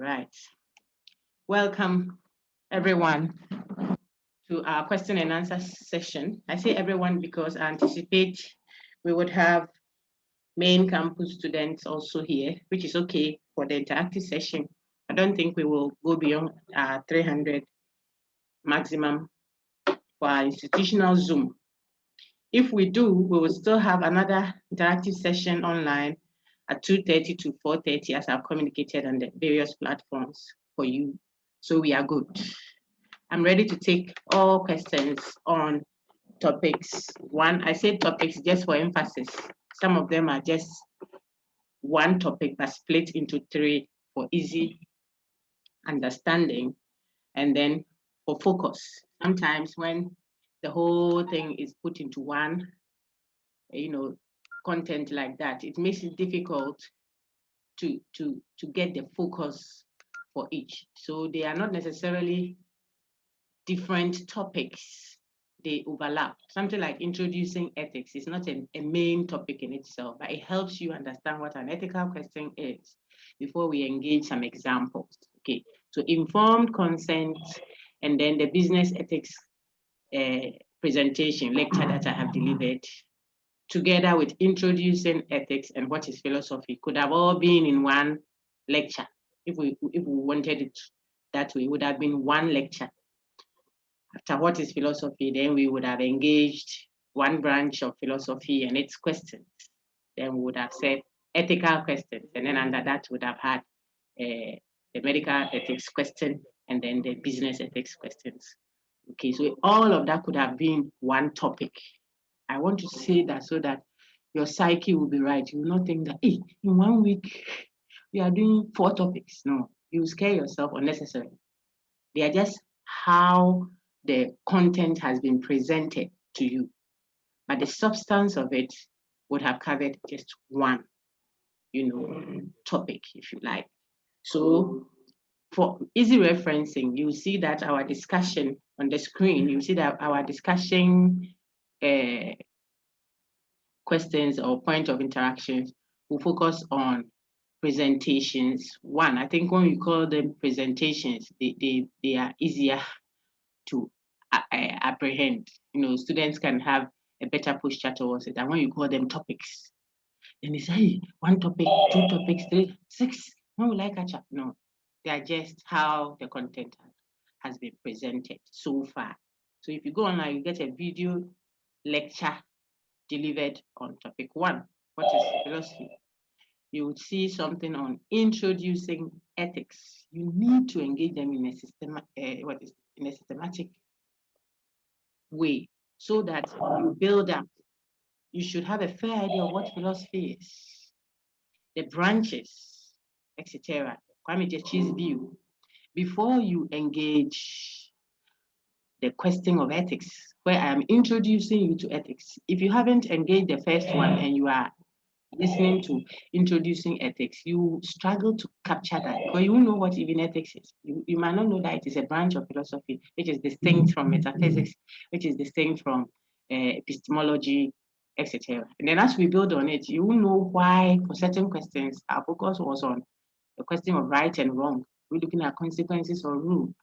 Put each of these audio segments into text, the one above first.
Right. Welcome, everyone, to our question and answer session. I say everyone because I anticipate we would have main campus students also here, which is okay for the interactive session. I don't think we will go beyond 300 maximum for our institutional Zoom. If we do, we will still have another interactive session online at 2:30 to 4:30, as I've communicated on the various platforms for you. So we are good. I'm ready to take all questions on topics. One, I say topics just for emphasis. Some of them are just one topic but split into three for easy understanding, and then for focus. Sometimes when the whole thing is put into one, content like that, it makes it difficult to get the focus for each. So they are not necessarily different topics, they overlap. Something like introducing ethics is not a main topic in itself, but it helps you understand what an ethical question is before we engage some examples. Okay, so informed consent, and then the business ethics presentation lecture that I have delivered, together with introducing ethics and what is philosophy, could have all been in one lecture. If we wanted it that way, it would have been one lecture. After what is philosophy, then we would have engaged one branch of philosophy and its questions. Then we would have said ethical questions, and then under that would have had the medical ethics question and then the business ethics questions. Okay, so all of that could have been one topic. I want to say that so that your psyche will be right. You will not think that, hey, in 1 week, we are doing 4 topics. No, you scare yourself unnecessarily. They are just how the content has been presented to you. But the substance of it would have covered just one, topic, if you like. So for easy referencing, you see that our discussion on the screen, you see that our discussion questions or point of interactions will focus on presentations. One, I think when we call them presentations, they are easier to apprehend. Students can have a better posture towards it. And when you call them topics, then they say, hey, 1 topic, 2 topics, 3, 6. When will I catch up? No, they are just how the content has been presented so far. So if you go online, you get a video lecture delivered on topic 1, what is philosophy? You would see something on introducing ethics. You need to engage them in a systematic way so that you build up. You should have a fair idea of what philosophy is, the branches, etc. Kwame Jechi's view. Before you engage the question of ethics, where I am introducing you to ethics, if you haven't engaged the first one and you are listening to introducing ethics, you struggle to capture that because you won't know what even ethics is. You might not know that it is a branch of philosophy which is distinct from metaphysics, which is distinct from epistemology, etc. And then as we build on it, you will know why for certain questions our focus was on the question of right and wrong. We're looking at consequences or rule.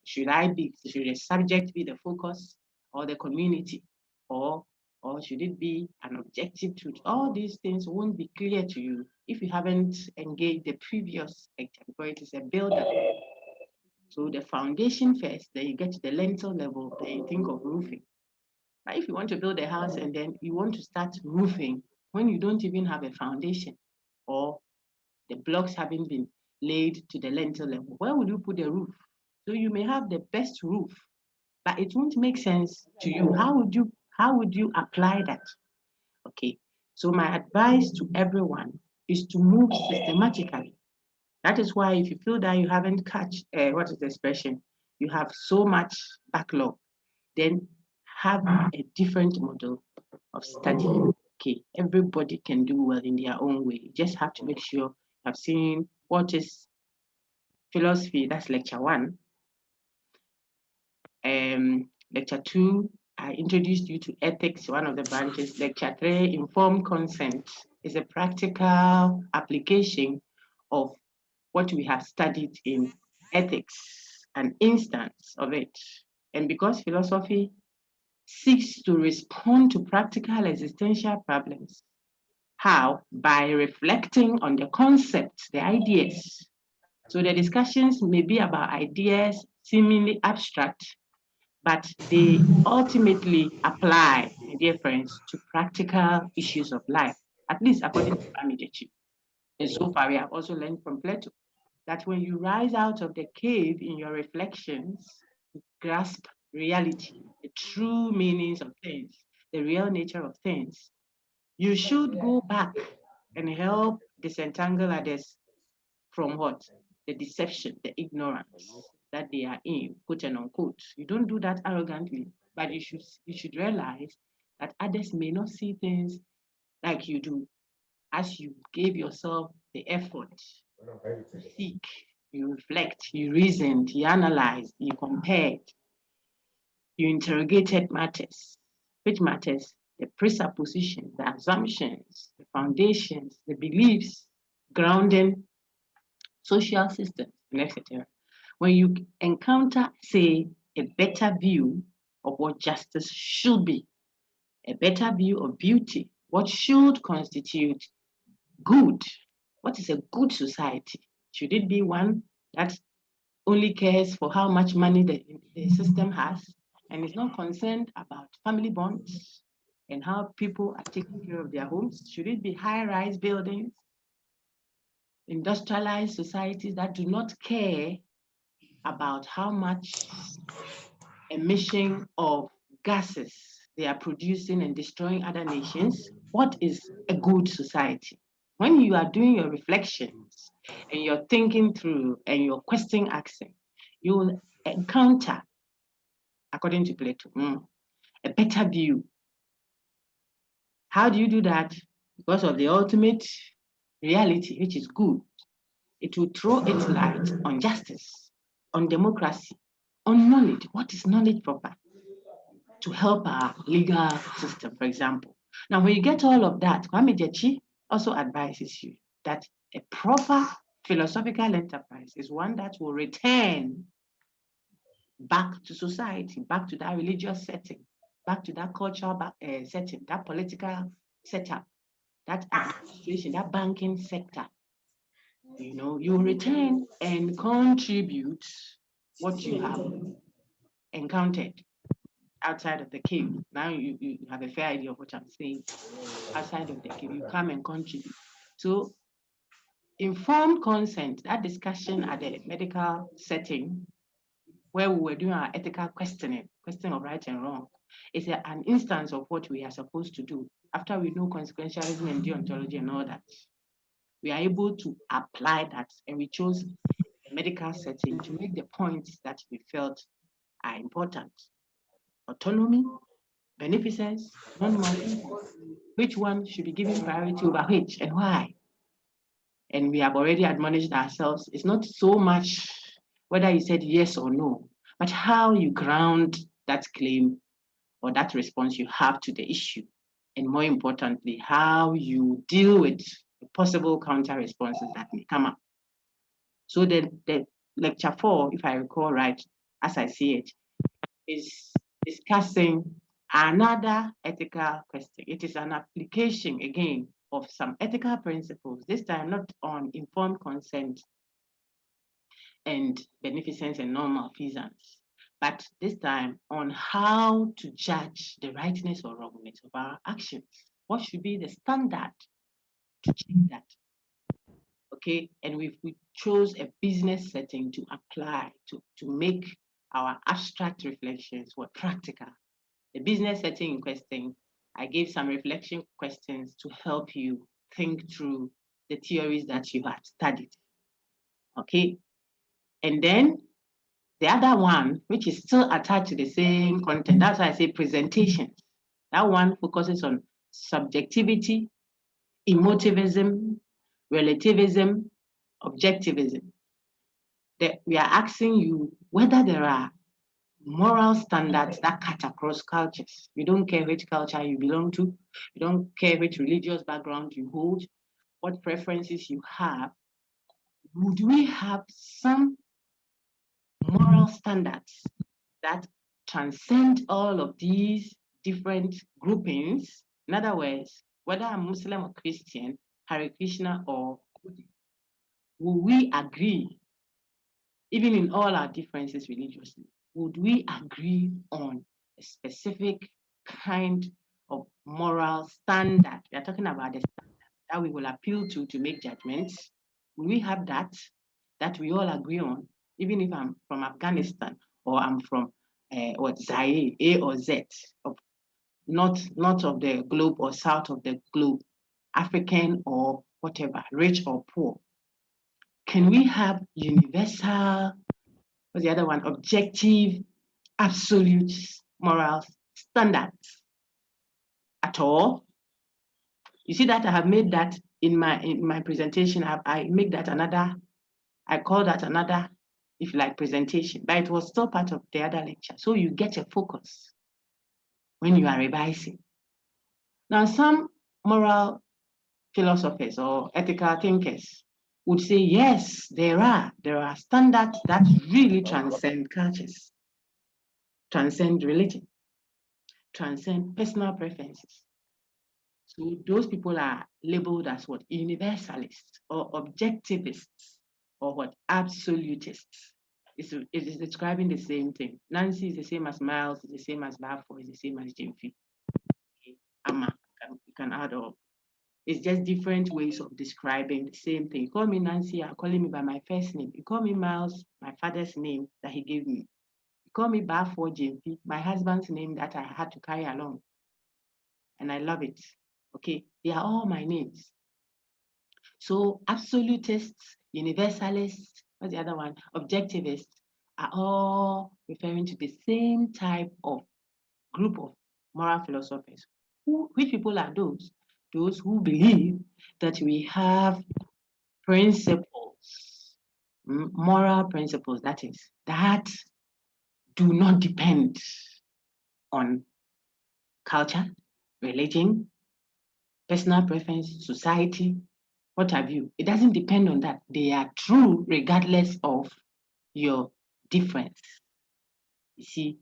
Should the subject be the focus or the community, or should it be an objective truth? All these things won't be clear to you if you haven't engaged the previous lecture, because it is a build-up. So the foundation first, then you get to the lintel level, then you think of roofing. But if you want to build a house and then you want to start roofing when you don't even have a foundation or the blocks haven't been laid to the lintel level, where would you put the roof? So you may have the best roof, but it won't make sense to you. How would you apply that? Okay, so my advice to everyone is to move systematically. That is why if you feel that you haven't catch, what is the expression? You have so much backlog, then have a different model of study. Okay, everybody can do well in their own way. You just have to make sure you have seen what is philosophy, that's lecture 1. Lecture 2, I introduced you to ethics, one of the branches. Lecture 3, informed consent, is a practical application of what we have studied in ethics, an instance of it. And because philosophy seeks to respond to practical existential problems, how? By reflecting on the concepts, the ideas. So the discussions may be about ideas seemingly abstract, but they ultimately apply, my dear friends, to practical issues of life, at least according to Bamidechi. And so far, we have also learned from Plato that when you rise out of the cave in your reflections, you grasp reality, the true meanings of things, the real nature of things. You should go back and help disentangle others from what? The deception, the ignorance that they are in, quote and unquote. You don't do that arrogantly, but you should realize that others may not see things like you do as you gave yourself the effort to seek, you reflect, you reasoned, you analyzed, you compared, you interrogated matters. Which matters? The presuppositions, the assumptions, the foundations, the beliefs grounding social systems, and etc. When you encounter, say, a better view of what justice should be, a better view of beauty, what should constitute good, what is a good society? Should it be one that only cares for how much money the system has and is not concerned about family bonds and how people are taking care of their homes? Should it be high-rise buildings, industrialized societies that do not care about how much emission of gases they are producing and destroying other nations? What is a good society? When you are doing your reflections and you're thinking through and you're question asking, you will encounter, according to Plato, a better view. How do you do that? Because of the ultimate reality, which is good. It will throw its light on justice, on democracy, on knowledge. What is knowledge proper? To help our legal system, for example. Now, when you get all of that, Kwame Jechi also advises you that a proper philosophical enterprise is one that will return back to society, back to that religious setting, back to that cultural setting, that political setup, that administration, that banking sector. You return and contribute what you have encountered outside of the cave. Now you have a fair idea of what I'm saying. Outside of the cave, you come and contribute. So informed consent, that discussion at the medical setting where we were doing our ethical questioning, question of right and wrong, is an instance of what we are supposed to do after we know consequentialism and deontology and all that. We are able to apply that, and we chose a medical setting to make the points that we felt are important. Autonomy, beneficence, non-monopoly. Which one should be given priority over which and why? And we have already admonished ourselves. It's not so much whether you said yes or no, but how you ground that claim or that response you have to the issue. And more importantly, how you deal with the possible counter responses that may come up. So the lecture 4, if I recall right, as I see it, is discussing another ethical question. It is an application, again, of some ethical principles, this time not on informed consent and beneficence and non-malfeasance, but this time on how to judge the rightness or wrongness of our actions. What should be the standard to check that? Okay, and we chose a business setting to apply, to make our abstract reflections were practical. The business setting in question, I gave some reflection questions to help you think through the theories that you had studied. Okay, and then the other one, which is still attached to the same content, that's why I say presentations. That one focuses on subjectivity, emotivism, relativism, objectivism. We are asking you whether there are moral standards that cut across cultures. You don't care which culture you belong to, you don't care which religious background you hold, what preferences you have, would we have some moral standards that transcend all of these different groupings? In other words, whether I'm Muslim or Christian, Hare Krishna or Buddhist, will we agree, even in all our differences religiously, would we agree on a specific kind of moral standard? We are talking about the standard that we will appeal to make judgments. Will we have that we all agree on, even if I'm from Afghanistan or I'm from Zaire, A or Z, of not of the globe or south of the globe, African or whatever, rich or poor? Can we have universal, what's the other one? Objective, absolute moral standards at all? You see that I have made that in my presentation. I make that another, I call that another, if you like, presentation, but it was still part of the other lecture. So you get a focus when you are revising. Now, some moral philosophers or ethical thinkers would say, yes, there are standards that really transcend cultures, transcend religion, transcend personal preferences. So those people are labeled as what? Universalists or objectivists or what? Absolutists. It is describing the same thing. Nancy is the same as Miles, is the same as Bafo, is the same as Jimfi. Amma, you can add up. It's just different ways of describing the same thing. You call me Nancy, you're calling me by my first name. You call me Miles, my father's name that he gave me. You call me Bafo Jimfi, my husband's name that I had to carry along. And I love it. Okay, they are all my names. So absolutists, universalists, what's the other one? Objectivists are all referring to the same type of group of moral philosophers. Which people are those? Those who believe that we have principles, moral principles, that is, that do not depend on culture, religion, personal preference, society, what have you. It doesn't depend on that. They are true regardless of your difference. You see,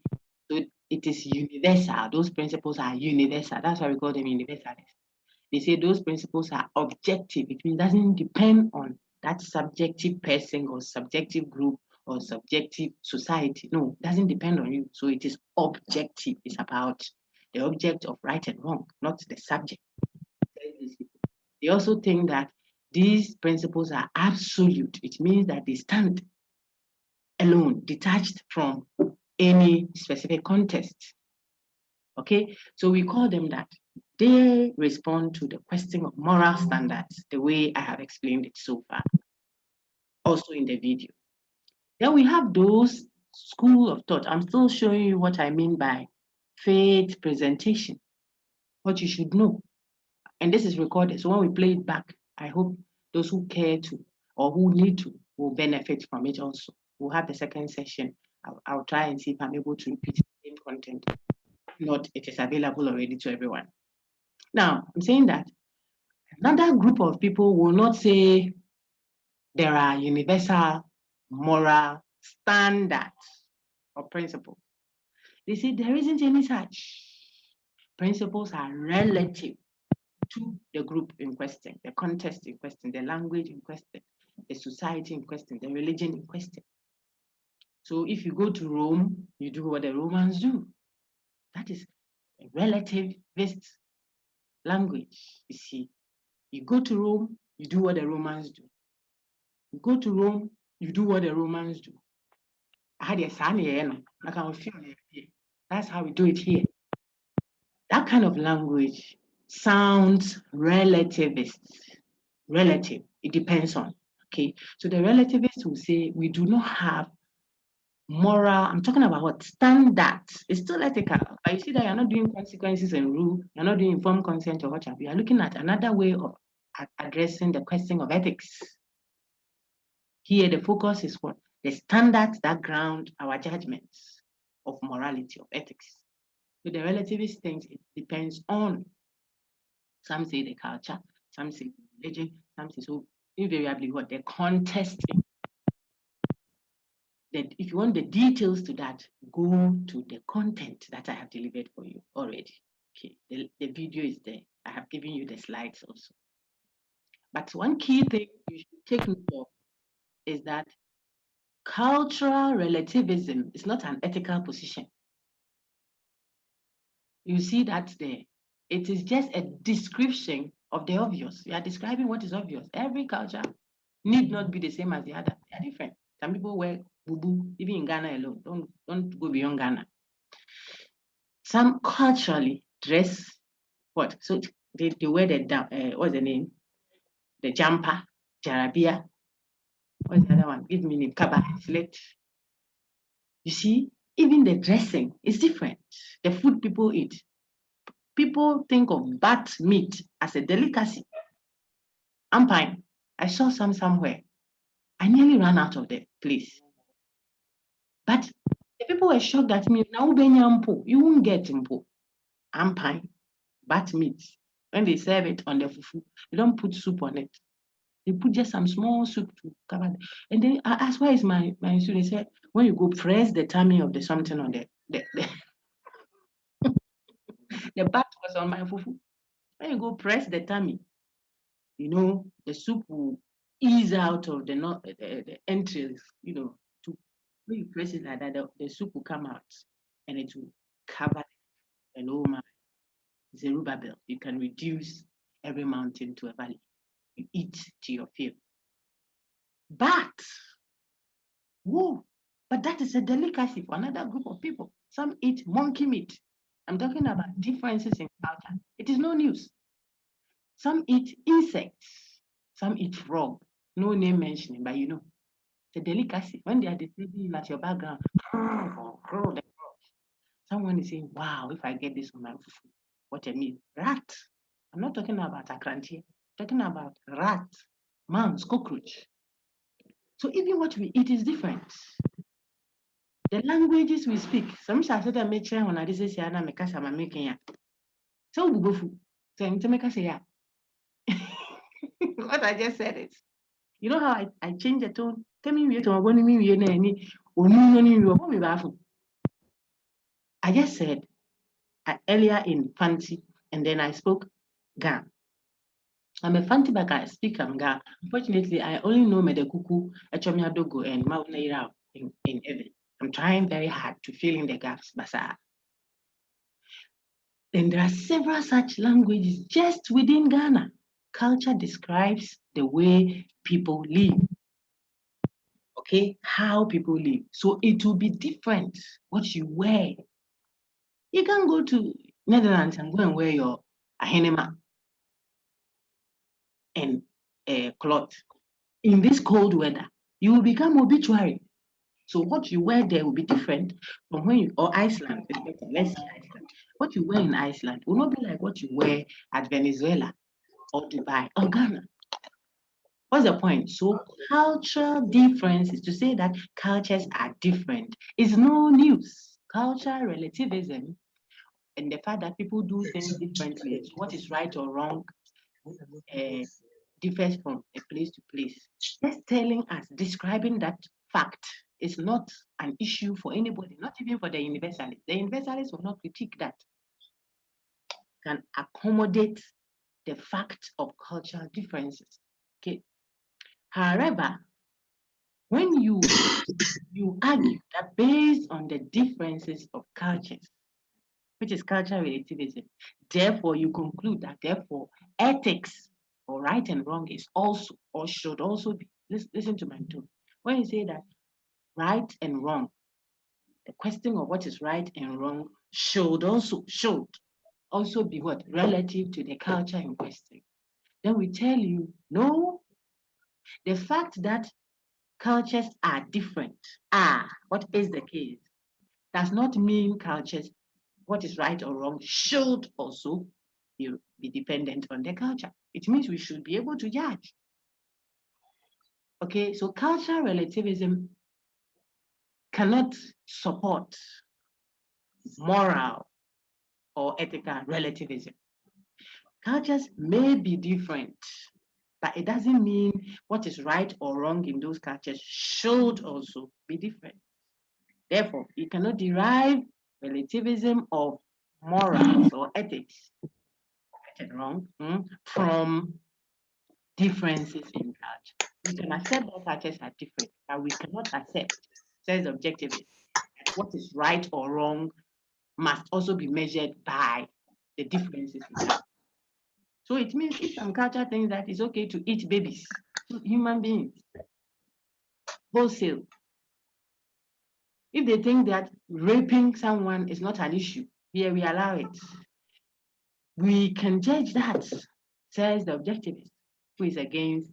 so it is universal. Those principles are universal. That's why we call them universalists. They say those principles are objective. It means it doesn't depend on that subjective person or subjective group or subjective society. No, it doesn't depend on you. So it is objective. It's about the object of right and wrong, not the subject. They also think that these principles are absolute. It means that they stand alone, detached from any specific context. Okay, so we call them that. They respond to the question of moral standards the way I have explained it so far, also in the video. Then we have those school of thought. I'm still showing you what I mean by faith presentation, what you should know. And this is recorded. So when we play it back, I hope those who care to or who need to will benefit from it also. We'll have the second session. I'll try and see if I'm able to repeat the same content. If not, it is available already to everyone. Now, I'm saying that another group of people will not say there are universal moral standards or principles. They say there isn't any such. Principles are relative to the group in question, the context in question, the language in question, the society in question, the religion in question. So if you go to Rome, you do what the Romans do. That is a relativist language. You see, you go to Rome, you do what the Romans do. You go to Rome, you do what the Romans do. That's how we do it here. That kind of language sounds relativist. Relative, it depends on. Okay, so the relativists will say we do not have moral, I'm talking about what? Standards. It's still ethical, but you see that you're not doing consequences and rule, you're not doing informed consent or what have you. You're looking at another way of addressing the question of ethics. Here, the focus is what? The standards that ground our judgments of morality, of ethics. So the relativist thinks it depends on, some say the culture, some say religion, some say so. invariably what the context. That if you want the details to that, go to the content that I have delivered for you already. Okay, the video is there. I have given you the slides also. But one key thing you should take note of is that cultural relativism is not an ethical position. You see that there. It is just a description of the obvious. You are describing what is obvious. Every culture need not be the same as the other. They are different. Some people wear bubu, even in Ghana alone. Don't go beyond Ghana. Some culturally dress what? So they wear the what's the name? The jumper, jarabia. What's the other one? Give me name. Kaba, slit. You see, even the dressing is different. The food people eat. People think of bat meat as a delicacy. Ampine. I saw some somewhere. I nearly ran out of the place. But the people were shocked at me. Now you won't get mpo. Ampine, bat meat. When they serve it on the fufu, they don't put soup on it. They put just some small soup to cover it. And then I asked, where is my soup? They said, when you go press the tummy of the something on the bat was on my fufu. When you go press the tummy, the soup will ease out of the entrails, to when you press it like that, the soup will come out and it will cover it. And oh my, Zerubbabel, you can reduce every mountain to a valley. You eat to your fill. But, whoa, but that is a delicacy for another group of people. Some eat monkey meat. I'm talking about differences in culture. It is no news. Some eat insects. Some eat frog. No name mentioning, but it's a delicacy. When they are describing at your background, someone is saying, wow, if I get this on my fufu, what a meal. Rat. I'm not talking about akranti. I'm talking about rat, mouse, cockroach. So even what we eat is different. The languages we speak, some shall say that make sure when I say na mekasa ma making ya. So we go fu. So I'm to say ya. What I just said is, you know how I change the tone? Tell me to I just said earlier in Fanti, and then I spoke Ga. I'm a Fanti but I speak Ga. Unfortunately, I only know Medekuku, Echomia Dogo, and Maunaira in Evan. I'm trying very hard to fill in the gaps, Basa. And there are several such languages just within Ghana. Culture describes the way people live. Okay, how people live. So it will be different what you wear. You can go to Netherlands and go and wear your ahenema and cloth. In this cold weather, you will become obituary. So what you wear there will be different from or Iceland, let's say Iceland. What you wear in Iceland will not be like what you wear at Venezuela or Dubai or Ghana. What's the point? So cultural difference is to say that cultures are different. It's no news. Cultural relativism and the fact that people do things differently. So what is right or wrong differs from a place to place. Just telling us, describing that fact is not an issue for anybody, not even for the universalists. The universalists will not critique that. Can accommodate the fact of cultural differences. Okay. However, when you argue that based on the differences of cultures, which is cultural relativism, therefore you conclude that therefore ethics or right and wrong is also or should also be, listen to my tone. When you say that right and wrong, the question of what is right and wrong should also be what? Relative to the culture in question. Then we tell you, no, the fact that cultures are different, what is the case, does not mean cultures, what is right or wrong, should also be dependent on the culture. It means we should be able to judge. Okay, so cultural relativism cannot support moral or ethical relativism. Cultures may be different, but it doesn't mean what is right or wrong in those cultures should also be different. Therefore, you cannot derive relativism of morals or ethics, right and wrong, from differences in culture. We can accept that cultures are different, but we cannot accept, says objectivist, that what is right or wrong must also be measured by the differences in culture. So it means if some culture thinks that it's okay to eat babies, human beings, wholesale, if they think that raping someone is not an issue, here we allow it. We can judge that, says the objectivist, who is against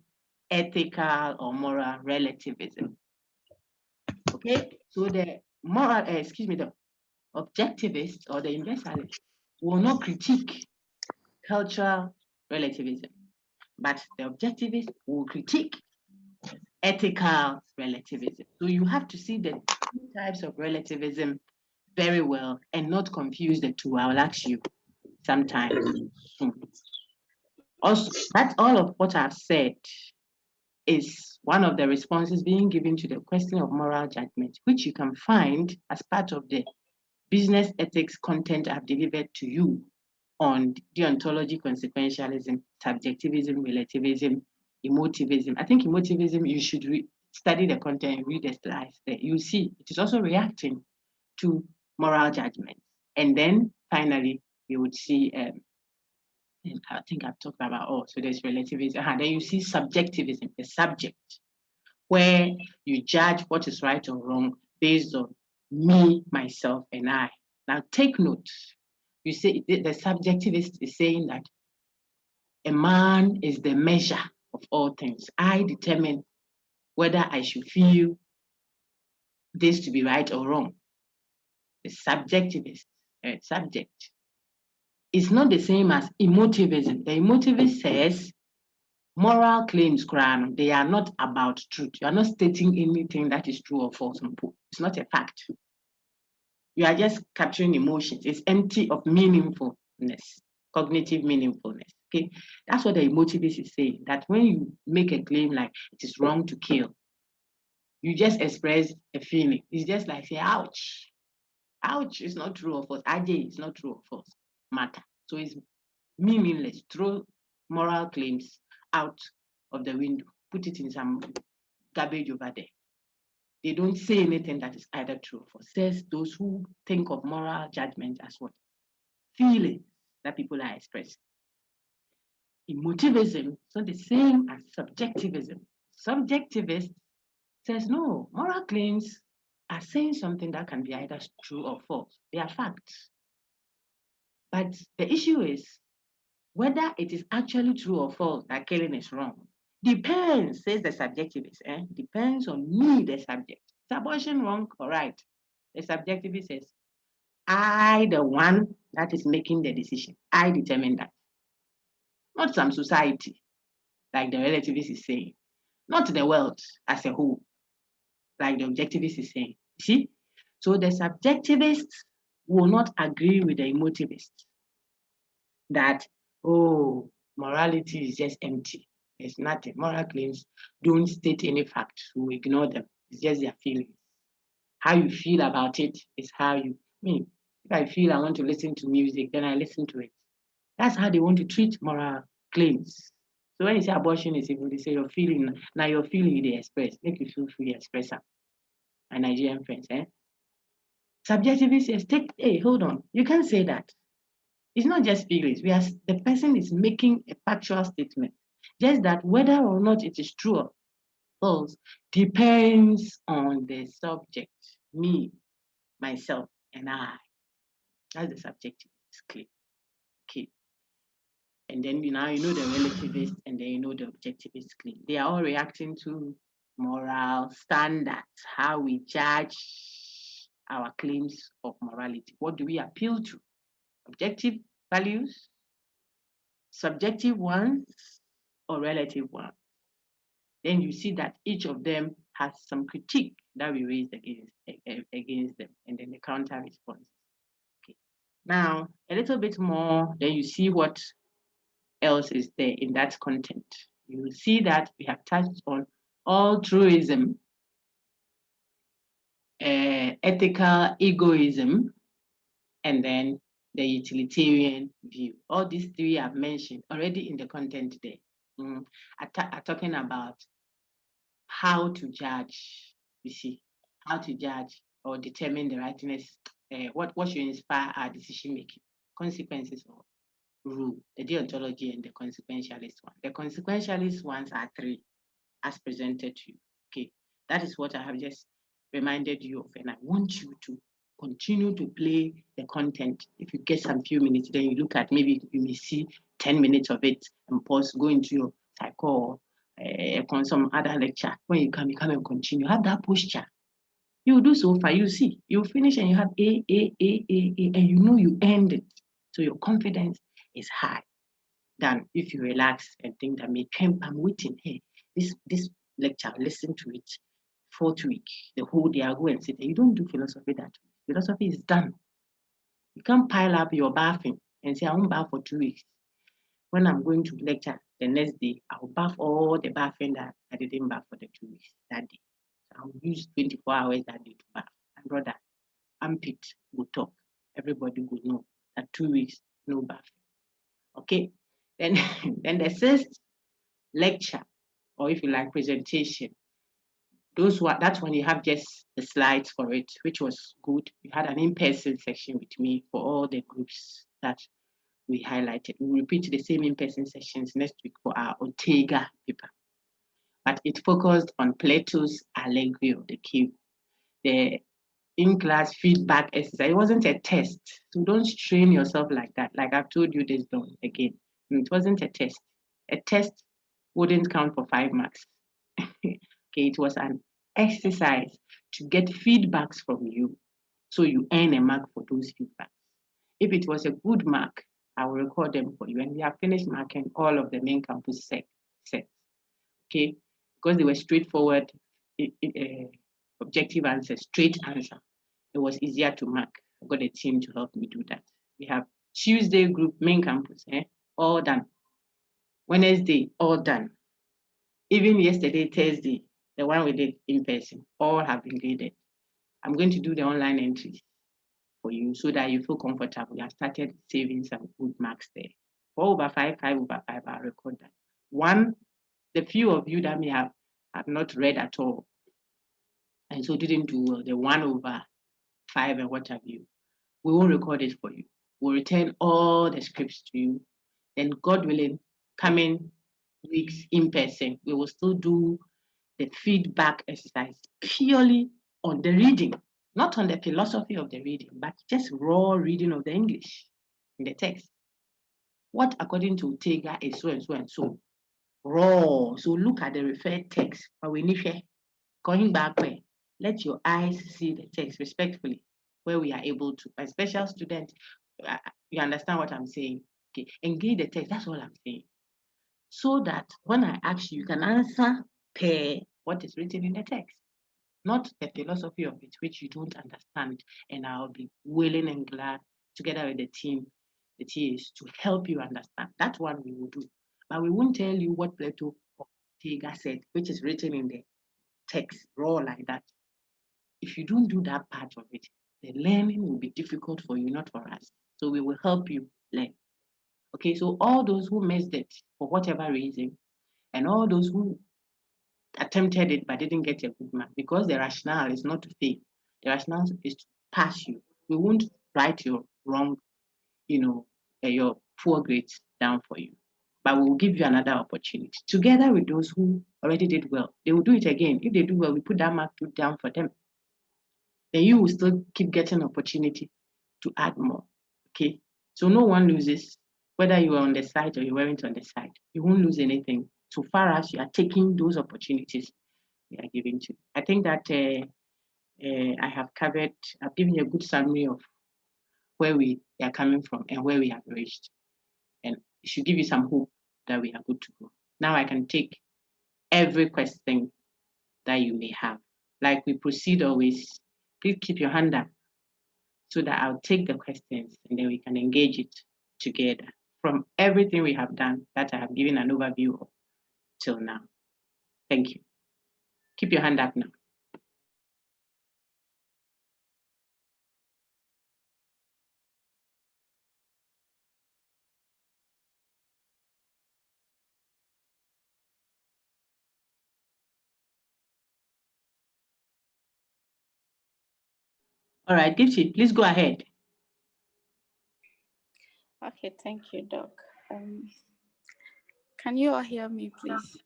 ethical or moral relativism. Okay, so the the objectivist or the universalist will not critique cultural relativism, but the objectivist will critique ethical relativism. So you have to see the two types of relativism very well and not confuse the two. I'll ask you sometimes. Also, that's all of what I've said is one of the responses being given to the question of moral judgment, which you can find as part of the business ethics content I've delivered to you on deontology, consequentialism, subjectivism, relativism, emotivism. I think emotivism, you should study the content and read the slides there. You see, it is also reacting to moral judgment. And then finally, you would see, I think I've talked about, so there's relativism. Then you see subjectivism, the subject, where you judge what is right or wrong based on me, myself, and I. Now take note. You say the subjectivist is saying that a man is the measure of all things. I determine whether I should feel this to be right or wrong. The subjectivist subject is not the same as emotivism. The emotivist says moral claims, they are not about truth. You are not stating anything that is true or false. It's not a fact. You are just capturing emotions. It's empty of meaningfulness, cognitive meaningfulness. Okay, that's what the emotivist is saying. That when you make a claim like it is wrong to kill, you just express a feeling. It's just like say, ouch. Ouch is not true or false. Ajay is not true or false. Matter. So it's meaningless. Throw moral claims out of the window. Put it in some garbage over there. They don't say anything that is either true or false. Says those who think of moral judgment as what? Feelings that people are expressing. Emotivism is not the same as subjectivism. Subjectivist says no, moral claims are saying something that can be either true or false. They are facts. But the issue is whether it is actually true or false that killing is wrong. Depends, says the subjectivist. Depends on me, the subject. Is abortion wrong or right? The subjectivist says, I, the one that is making the decision, I determine that. Not some society, like the relativist is saying. Not the world as a whole, like the objectivist is saying. See? So the subjectivist will not agree with the emotivist that, oh, morality is just empty. It's nothing. Moral claims don't state any facts. We ignore them. It's just their feelings. How you feel about it is how you mean. If I feel I want to listen to music, then I listen to it. That's how they want to treat moral claims. So when you say abortion is evil, they say your feeling, now your feeling they express, make you feel free, express them. My Nigerian friends, Subjectivist says, hey, hold on, you can't say that. It's not just feelings. The person is making a factual statement. Just that whether or not it is true or false depends on the subject, me, myself, and I. That's the subjective claim. Okay. And then you know the relativist and then you know the objectivist claim. They are all reacting to moral standards, how we judge our claims of morality. What do we appeal to? Objective values, subjective ones, or relative ones? Then you see that each of them has some critique that we raised against them, and then the counter response. Okay. Now, a little bit more, then you see what else is there in that content. You will see that we have touched on altruism, ethical egoism, and then the utilitarian view. All these three I've mentioned already in the content there. Are talking about how to judge, you see, how to judge or determine the rightness, what should inspire our decision making, consequences or rule, the deontology and the consequentialist one. The consequentialist ones are three as presented to you. Okay, that is what I have just reminded you of, and I want you to continue to play the content. If you get some few minutes, then you look at, maybe you may see 10 minutes of it and pause, go into your psycho or some other lecture. When you come and continue. Have that posture. You do so far, you see, you finish and you have A, and you know you end it. So your confidence is high than if you relax and think that I'm waiting here. This lecture, listen to it 4th week, the whole day I go and sit there. You don't do philosophy that way. Philosophy is done. You can't pile up your bathing and say, I won't bath for 2 weeks. When I'm going to lecture the next day, I'll bath all the bathing that I didn't bath for the 2 weeks that day. So I'll use 24 hours that day to bath. And brother, armpit will talk. Everybody will know that 2 weeks, no bath. Okay? Then the 6th lecture, or if you like, presentation, that's when you have just the slides for it, which was good. We had an in-person session with me for all the groups that we highlighted. We repeat the same in-person sessions next week for our Ortega paper. But it focused on Plato's allegory of the cave. The in-class feedback exercise. It wasn't a test. So don't strain yourself like that. Like I've told you this again. It wasn't a test. A test wouldn't count for 5 marks. Okay, it was an exercise to get feedbacks from you, so you earn a mark for those feedbacks. If it was a good mark, I will record them for you, and we have finished marking all of the main campus sets. Okay, because they were straightforward, objective answers, straight answer. It was easier to mark. I got a team to help me do that. We have Tuesday group, main campus, all done. Wednesday, all done. Even yesterday, Thursday, the one we did in person, all have been graded. I'm going to do the online entries for you so that you feel comfortable. You have started saving some good marks there. 4/5, 5/5, I'll record that. One, the few of you that may have not read at all and so didn't do well, the 1/5 and what have you, we won't record it for you. We'll return all the scripts to you. Then, God willing, coming weeks in person, we will still do the feedback exercise purely on the reading, not on the philosophy of the reading, but just raw reading of the English in the text. What, according to Ortega, is so and so and so. Raw. So look at the referred text. But when you going back where, let your eyes see the text respectfully, where we are able to. A special student, you understand what I'm saying? Okay, engage the text. That's all I'm saying. So that when I ask you, you can answer per what is written in the text, not the philosophy of it, which you don't understand. And I'll be willing and glad, together with the team, the TAs, to help you understand. That one we will do. But we won't tell you what Plato or Ortega said, which is written in the text, raw like that. If you don't do that part of it, the learning will be difficult for you, not for us. So we will help you learn. Okay, so all those who missed it for whatever reason, and all those who attempted it but didn't get a good mark, because the rationale is not to fail. The rationale is to pass you. We won't write your wrong, your poor grades down for you, but we will give you another opportunity. Together with those who already did well, they will do it again. If they do well, we put that mark down for them. Then you will still keep getting opportunity to add more. Okay, so no one loses, whether you are on the side or you weren't on the side. You won't lose anything so far as you are taking those opportunities we are giving to you. I think that I have covered, I've given you a good summary of where we are coming from and where we have reached. And it should give you some hope that we are good to go. Now I can take every question that you may have. Like we proceed always, please keep your hand up so that I'll take the questions and then we can engage it together from everything we have done that I have given an overview of. till now. Thank you. Keep your hand up now. All right, Gipsy, please go ahead. Okay, thank you, Doc. Can you all hear me, please?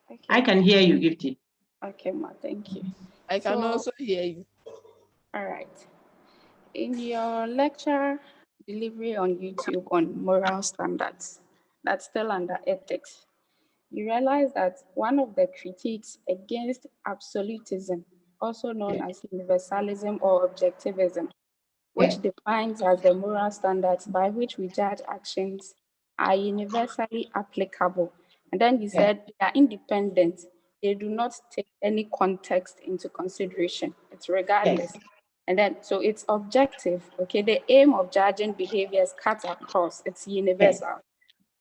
Okay. I can hear you, Gifty. Okay, Ma, thank you. I can also hear you. All right. In your lecture delivery on YouTube on moral standards, that's still under ethics, you realize that one of the critiques against absolutism, also known as universalism or objectivism, which defines as the moral standards by which we judge actions are universally applicable. And then you said they are independent. They do not take any context into consideration. It's regardless. And then, so it's objective, okay? The aim of judging behaviors cuts across. It's universal.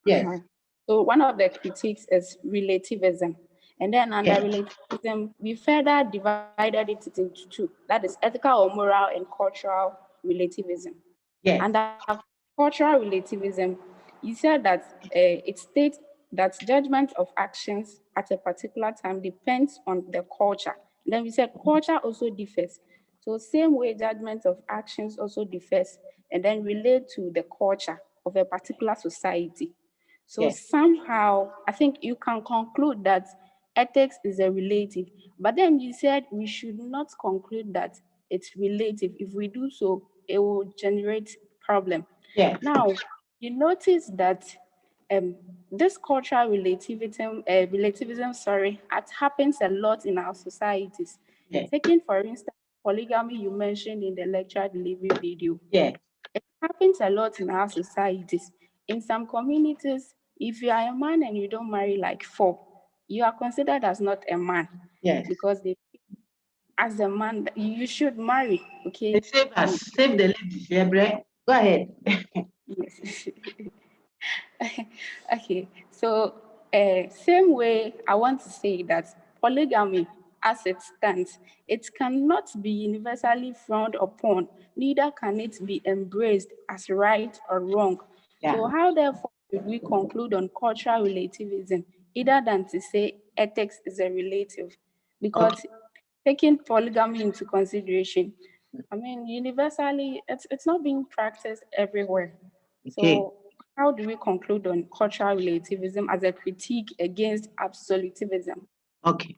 Yes. So one of the critiques is relativism. And then under relativism, we further divided it into two. That is ethical or moral and cultural relativism. Under cultural relativism, you said that it states that judgment of actions at a particular time depends on the culture. And then we said culture also differs. So same way judgment of actions also differs and then relate to the culture of a particular society. So somehow, I think you can conclude that ethics is a relative, but then you said we should not conclude that it's relative. If we do so, it will generate problem. Now, you notice that this cultural relativism, it happens a lot in our societies. Taking, for instance, polygamy you mentioned in the lecture delivery video. It happens a lot in our societies. In some communities, if you are a man and you don't marry like 4, you are considered as not a man. Because they, as a man, you should marry. Okay. Save us, save the ladies, Go ahead. Yes. Okay. So, same way, I want to say that polygamy, as it stands, it cannot be universally frowned upon, neither can it be embraced as right or wrong. So how therefore should we conclude on cultural relativism, either than to say ethics is a relative? Because taking polygamy into consideration, I mean, universally, it's not being practiced everywhere. So how do we conclude on cultural relativism as a critique against absolutism? Okay.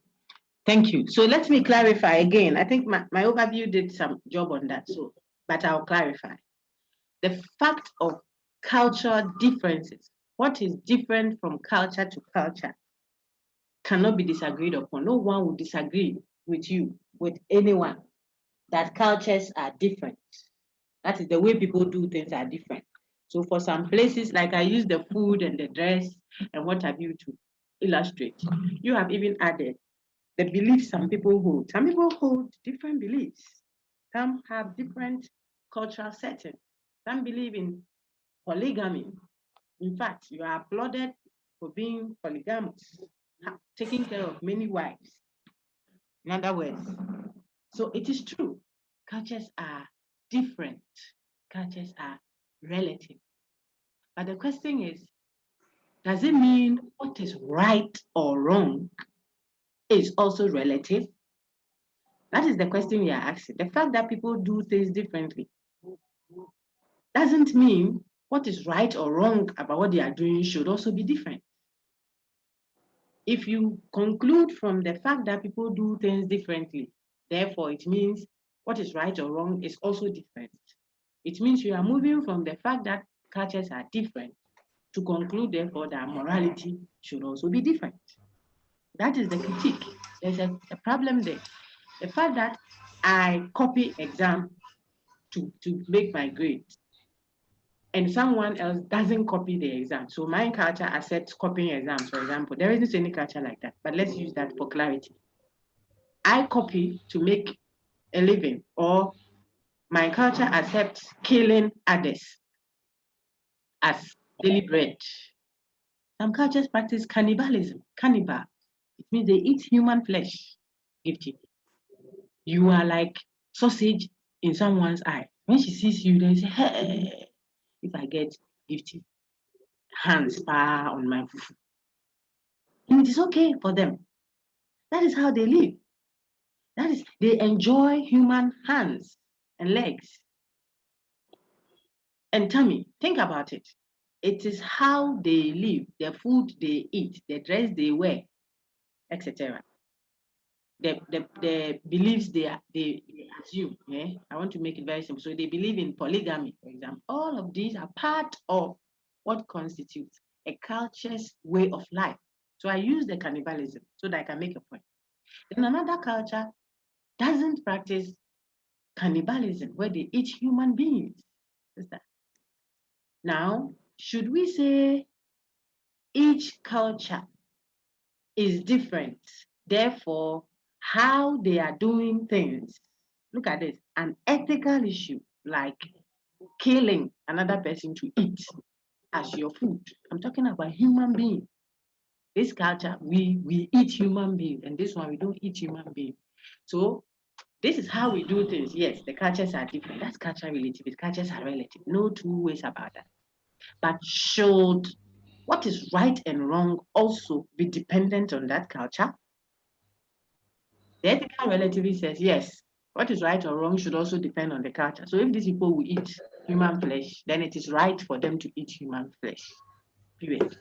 Thank you. So let me clarify again. I think my overview did some job on that, but I'll clarify. The fact of cultural differences, what is different from culture to culture, cannot be disagreed upon. No one will disagree with you, with anyone, that cultures are different. That is the way people do things are different. So for some places, like I use the food and the dress and what have you to illustrate, you have even added the beliefs some people hold. Some people hold different beliefs. Some have different cultural settings. Some believe in polygamy. In fact, you are applauded for being polygamous, taking care of many wives. In other words, so it is true. Cultures are different. Cultures are relative. But the question is, does it mean what is right or wrong is also relative? That is the question we are asking. The fact that people do things differently doesn't mean what is right or wrong about what they are doing should also be different. If you conclude from the fact that people do things differently, therefore it means what is right or wrong is also different. It means you are moving from the fact that cultures are different to conclude, therefore, that morality should also be different. That is the critique. There's a problem there. The fact that I copy exam to make my grade and someone else doesn't copy the exam. So my culture accepts copying exams, for example. There isn't any culture like that, but let's use that for clarity. I copy to make a living, or my culture accepts killing others as daily bread. Some cultures practice cannibalism. Cannibal. It means they eat human flesh. Gifty. You are like sausage in someone's eye. When she sees you, they say, hey, if I get gifty hands on my fufu. And it is okay for them. That is how they live. That is, they enjoy human hands and legs and tummy. Think about it. It is how they live, the food they eat, the dress they wear, etc. The beliefs they assume. Yeah? I want to make it very simple. So they believe in polygamy, for example. All of these are part of what constitutes a culture's way of life. So I use the cannibalism so that I can make a point. Then another culture doesn't practice cannibalism, where they eat human beings. Sister. Now, should we say each culture is different, therefore, how they are doing things? Look at this, an ethical issue like killing another person to eat as your food. I'm talking about human beings. This culture, we eat human beings, and this one, we don't eat human beings. So this is how we do things. Yes, the cultures are different. That's culture relative. Cultures are relative. No two ways about that. But should what is right and wrong also be dependent on that culture? The ethical relativist says yes. What is right or wrong should also depend on the culture. So if these people will eat human flesh, then it is right for them to eat human flesh. Period.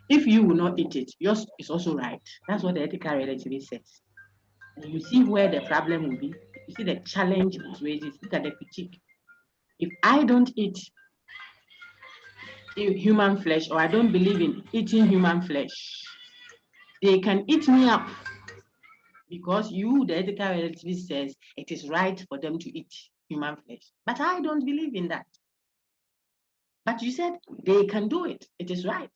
If you will not eat it, yours is also right. That's what the ethical relativist says. And you see where the problem will be. You see the challenge it raises. Look at the critique. If I don't eat human flesh, or I don't believe in eating human flesh, they can eat me up because you, the ethical relativist, says it is right for them to eat human flesh. But I don't believe in that. But you said they can do it. It is right.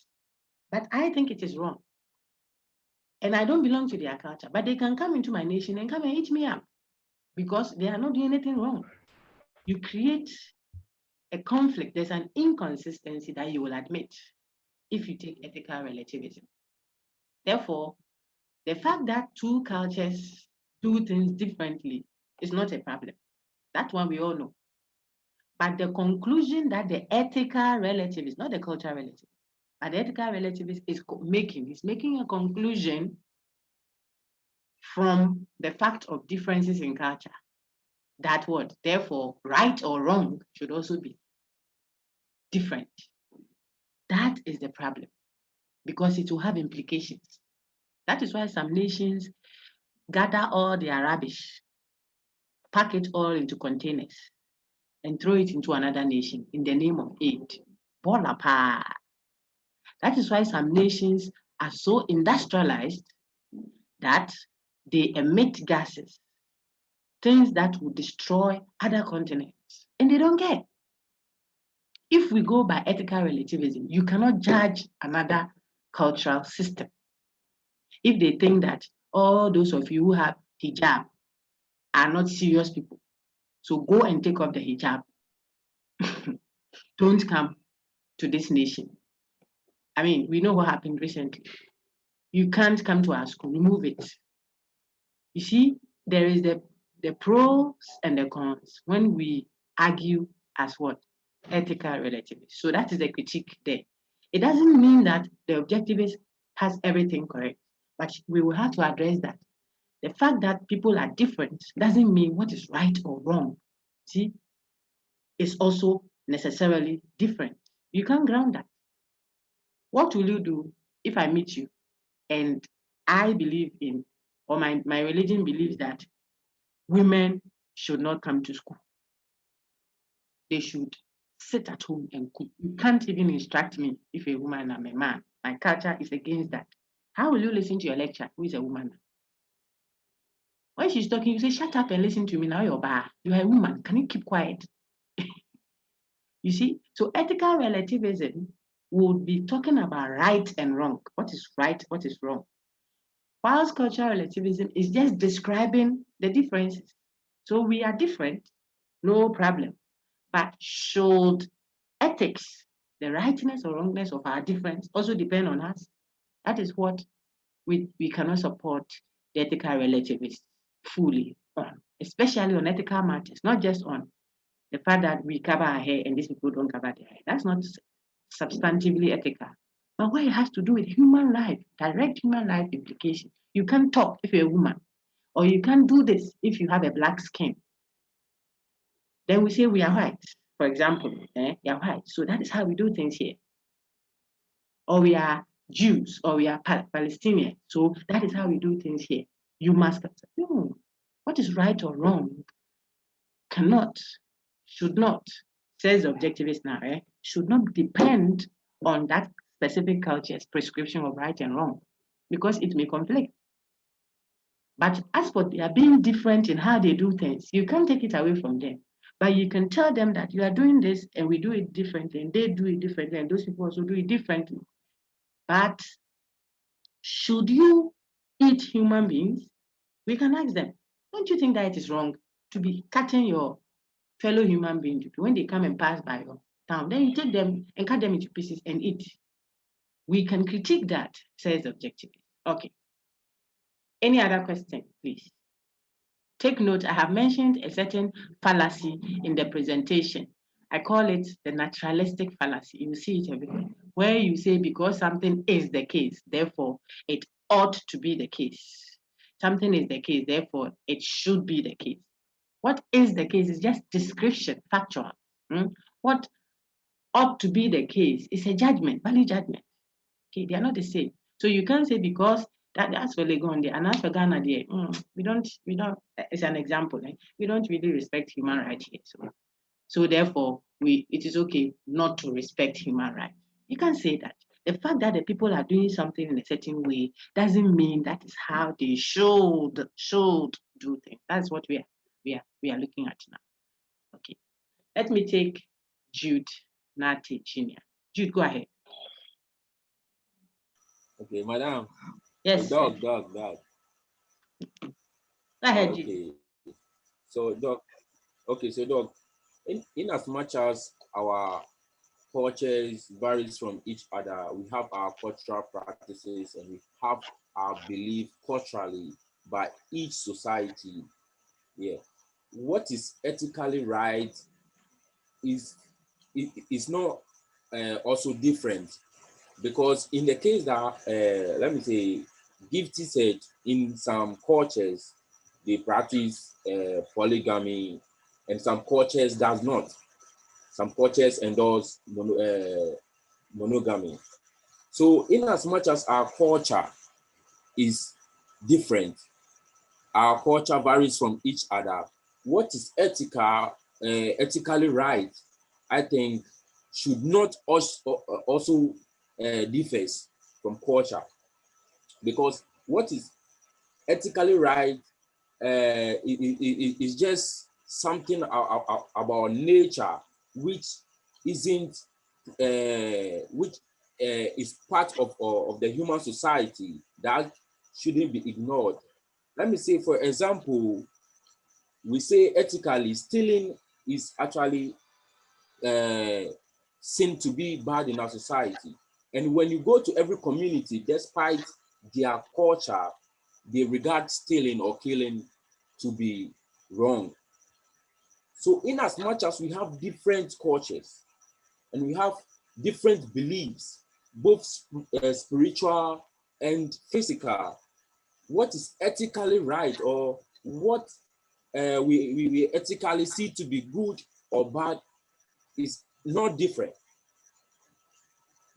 But I think it is wrong. And I don't belong to their culture. But they can come into my nation and come and eat me up because they are not doing anything wrong. You create a conflict. There's an inconsistency that you will admit if you take ethical relativism. Therefore, the fact that two cultures do things differently is not a problem. That one we all know. But the conclusion that the ethical relativist, not the cultural relativist, but the ethical relativist is making a conclusion from the fact of differences in culture. That what, therefore, right or wrong should also be different. That is the problem because it will have implications. That is why some nations gather all their rubbish, pack it all into containers, and throw it into another nation in the name of aid. Bola pa. That is why some nations are so industrialized that they emit gases, things that will destroy other continents, and they don't care. If we go by ethical relativism, you cannot judge another cultural system. If they think that all those of you who have hijab are not serious people, so go and take off the hijab. Don't come to this nation. I mean, we know what happened recently. You can't come to our school, remove it. You see, there is the pros and the cons when we argue as what? Ethical relativists. So that is the critique there. It doesn't mean that the objectivist has everything correct, but we will have to address that. The fact that people are different doesn't mean what is right or wrong. See, is also necessarily different. You can't ground that. What will you do if I meet you and I believe in, or my religion believes that women should not come to school? They should sit at home and cook. You can't even instruct me if a woman I'm a man. My culture is against that. How will you listen to your lecture who is a woman? When she's talking, you say, shut up and listen to me. Now you're bad. You are a woman. Can you keep quiet? You see? So ethical relativism would be talking about right and wrong. What is right? What is wrong? Whilst cultural relativism is just describing the differences. So we are different, no problem. But should ethics, the rightness or wrongness of our difference also depend on us. That is what we cannot support the ethical relativists fully on, especially on ethical matters, not just on the fact that we cover our hair and these people don't cover their hair. That's not substantively ethical. But what it has to do with human life, direct human life implication. You can't talk if you're a woman, or you can't do this if you have a black skin. Then we say we are white, for example. You're white. So that is how we do things here. Or we are Jews, or we are Palestinians. So that is how we do things here. You must accept. No. What is right or wrong cannot, should not, says the objectivist now, should not depend on that specific culture's prescription of right and wrong, because it may conflict. But as for their being different in how they do things, you can't take it away from them. But you can tell them that you are doing this and we do it differently, and they do it differently, and those people also do it differently. But should you eat human beings? We can ask them, don't you think that it is wrong to be cutting your fellow human being when they come and pass by your town? Then you take them and cut them into pieces and eat. We can critique that, says the objectivist. Okay. Any other question, please? Take note, I have mentioned a certain fallacy in the presentation. I call it the naturalistic fallacy. You see it everywhere, where you say because something is the case, therefore it ought to be the case. Something is the case, therefore it should be the case. What is the case is just description, factual. What ought to be the case is a judgment, valid judgment. Okay, they are not the same. So you can't say because that's for Legon there, and as for Ghana there, we don't, it's an example, we don't really respect human rights here. So therefore, it is okay not to respect human rights. You can't say that. The fact that the people are doing something in a certain way doesn't mean that is how they should do things. That's what we are looking at now. Okay, let me take Jude Nati Jr. Jude, go ahead. Okay, madam. Yes. Dog. Go ahead, okay. Jude. So dog. Okay, so dog. In as much as our cultures varies from each other, we have our cultural practices and we have our belief culturally by each society. Yeah. What is ethically right is not also different, because in the case that let me say, Gifty said in some cultures they practice polygamy and some cultures does not. Some cultures endorse monogamy. So in as much as our culture is different, our culture varies from each other, what is ethically right, I think, should not also differs from culture, because what is ethically right is just something about nature which isn't which is part of the human society that shouldn't be ignored. Let me say, for example, we say ethically stealing is actually seen to be bad in our society. And when you go to every community, despite their culture, they regard stealing or killing to be wrong. So in as much as we have different cultures and we have different beliefs, both spiritual and physical, what is ethically right or what we ethically see to be good or bad is not different.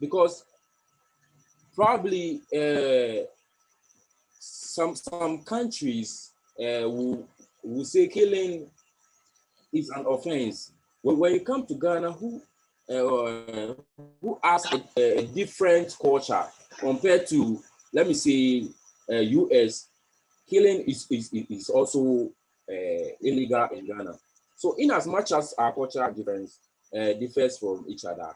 Because probably some countries will say killing is an offense. When you come to Ghana, who has a different culture compared to, let me say, US, killing is also illegal in Ghana. So in as much as our cultural difference differs from each other,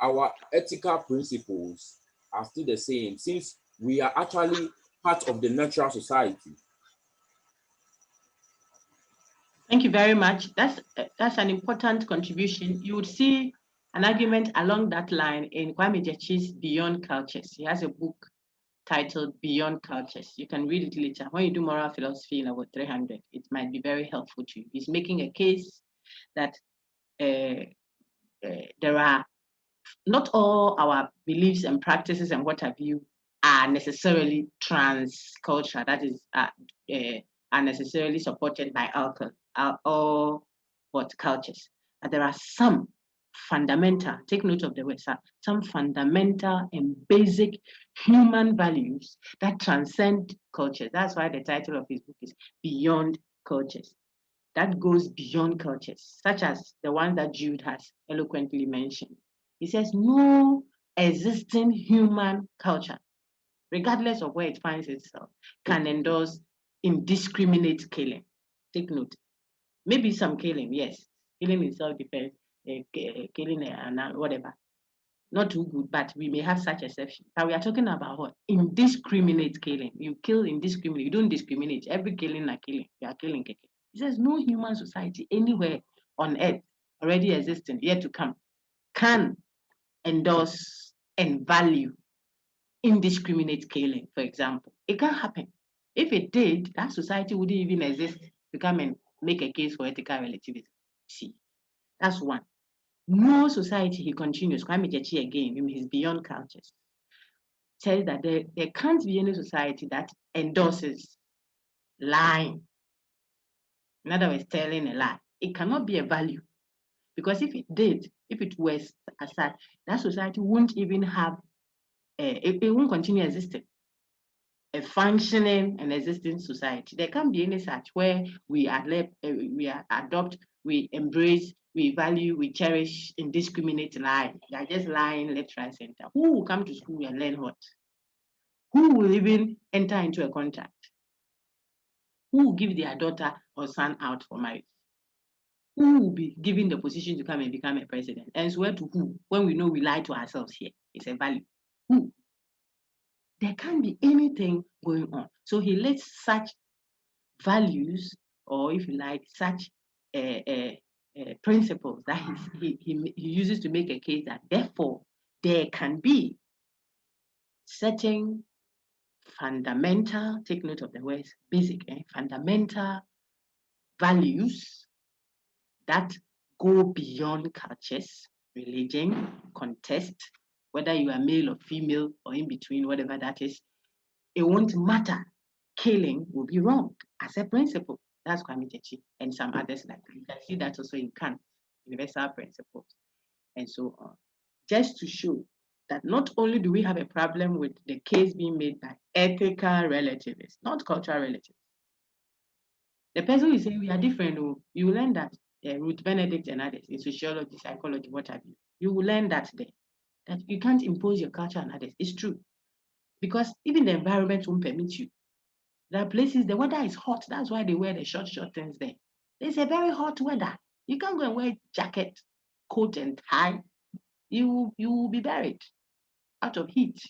our ethical principles are still the same, since we are actually part of the natural society. Thank you very much. That's an important contribution. You would see An argument along that line in Kwame Jechi's Beyond Cultures. He has a book titled Beyond Cultures. You can read it later. When you do moral philosophy in about 300, it might be very helpful to you. He's making a case that there are not all our beliefs and practices and what have you are necessarily transcultural. That is, are necessarily supported by all what cultures. But there are some fundamental, take note of the word, some fundamental and basic human values that transcend cultures. That's why the title of his book is Beyond Cultures. That goes beyond cultures, such as the one that Jude has eloquently mentioned. He says, no existing human culture, regardless of where it finds itself, can endorse indiscriminate killing. Take note. Maybe some killing, yes. Killing in self-defense, killing and whatever. Not too good, but we may have such exceptions. But we are talking about what? Indiscriminate killing. You kill indiscriminate. You don't discriminate. Every killing are killing. You are killing. He says no human society anywhere on earth already existing, yet to come, can endorse and value indiscriminate killing, for example. It can't happen. If it did, that society wouldn't even exist to come and make a case for ethical relativism. See, that's one. No society, he continues, Kwame Jechi again, in his Beyond Cultures, says that there can't be any society that endorses lying. In other words, telling a lie. It cannot be a value. Because if it did, if it was aside, that society won't even have, it won't continue existing. A functioning and existing society. There can't be any such where we adopt, we embrace, we value, we cherish indiscriminate lying. They are just lying left, right, center. Who will come to school and learn what? Who will even enter into a contract? Who will give their daughter or son out for marriage? Who will be given the position to come and become a president? And swear to who? When we know we lie to ourselves here. It's a value. Who? There can't be anything going on. So he lets such values, or if you like, such principles that he uses to make a case that therefore there can be certain fundamental, take note of the words, basic, fundamental values that go beyond cultures, religion, context, whether you are male or female or in between, whatever that is. It won't matter. Killing will be wrong as a principle. That's Kwame Jechi and some others like that. You can see that also in Kant, universal principles, and so on. Just to show that not only do we have a problem with the case being made by ethical relativists, not cultural relativists. The person who is saying we are different, you will learn that Ruth Benedict and others in sociology, psychology, what have you. You will learn that there, that you can't impose your culture on others. It's true. Because even the environment won't permit you. There are places the weather is hot. That's why they wear the short things there. It's a very hot weather. You can't go and wear jacket, coat, and tie. You will be buried out of heat.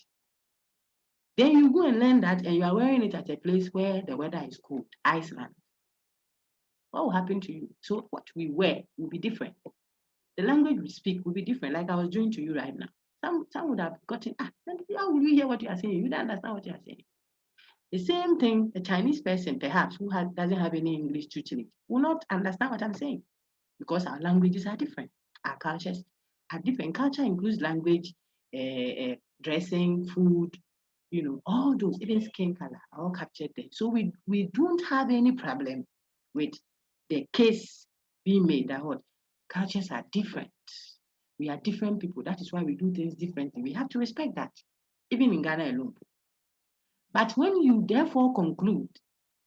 Then you go and learn that, and you are wearing it at a place where the weather is cold, Iceland. What will happen to you? So what we wear will be different. The language we speak will be different, like I was doing to you right now. Some would have gotten, how will you hear what you are saying? You don't understand what you are saying. The same thing, a Chinese person, perhaps, who doesn't have any English tutelage, will not understand what I'm saying because our languages are different. Our cultures are different. Culture includes language, dressing, food, all those, even skin color, are all captured there. So we don't have any problem with the case being made that what cultures are different. We are different people. That is why we do things differently. We have to respect that, even in Ghana alone. But when you therefore conclude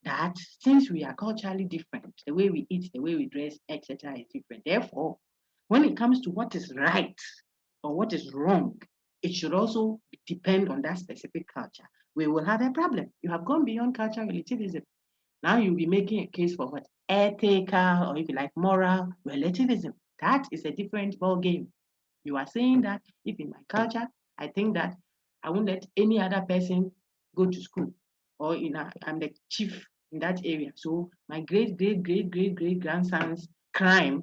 that since we are culturally different, the way we eat, the way we dress, etc., is different. Therefore, when it comes to what is right or what is wrong, it should also depend on that specific culture. We will have a problem. You have gone beyond cultural relativism. Now you'll be making a case for what? Ethical, or if you like, moral relativism. That is a different ball game. You are saying that if in my culture, I think that I won't let any other person go to school, or I'm the chief in that area. So my great grandson's crime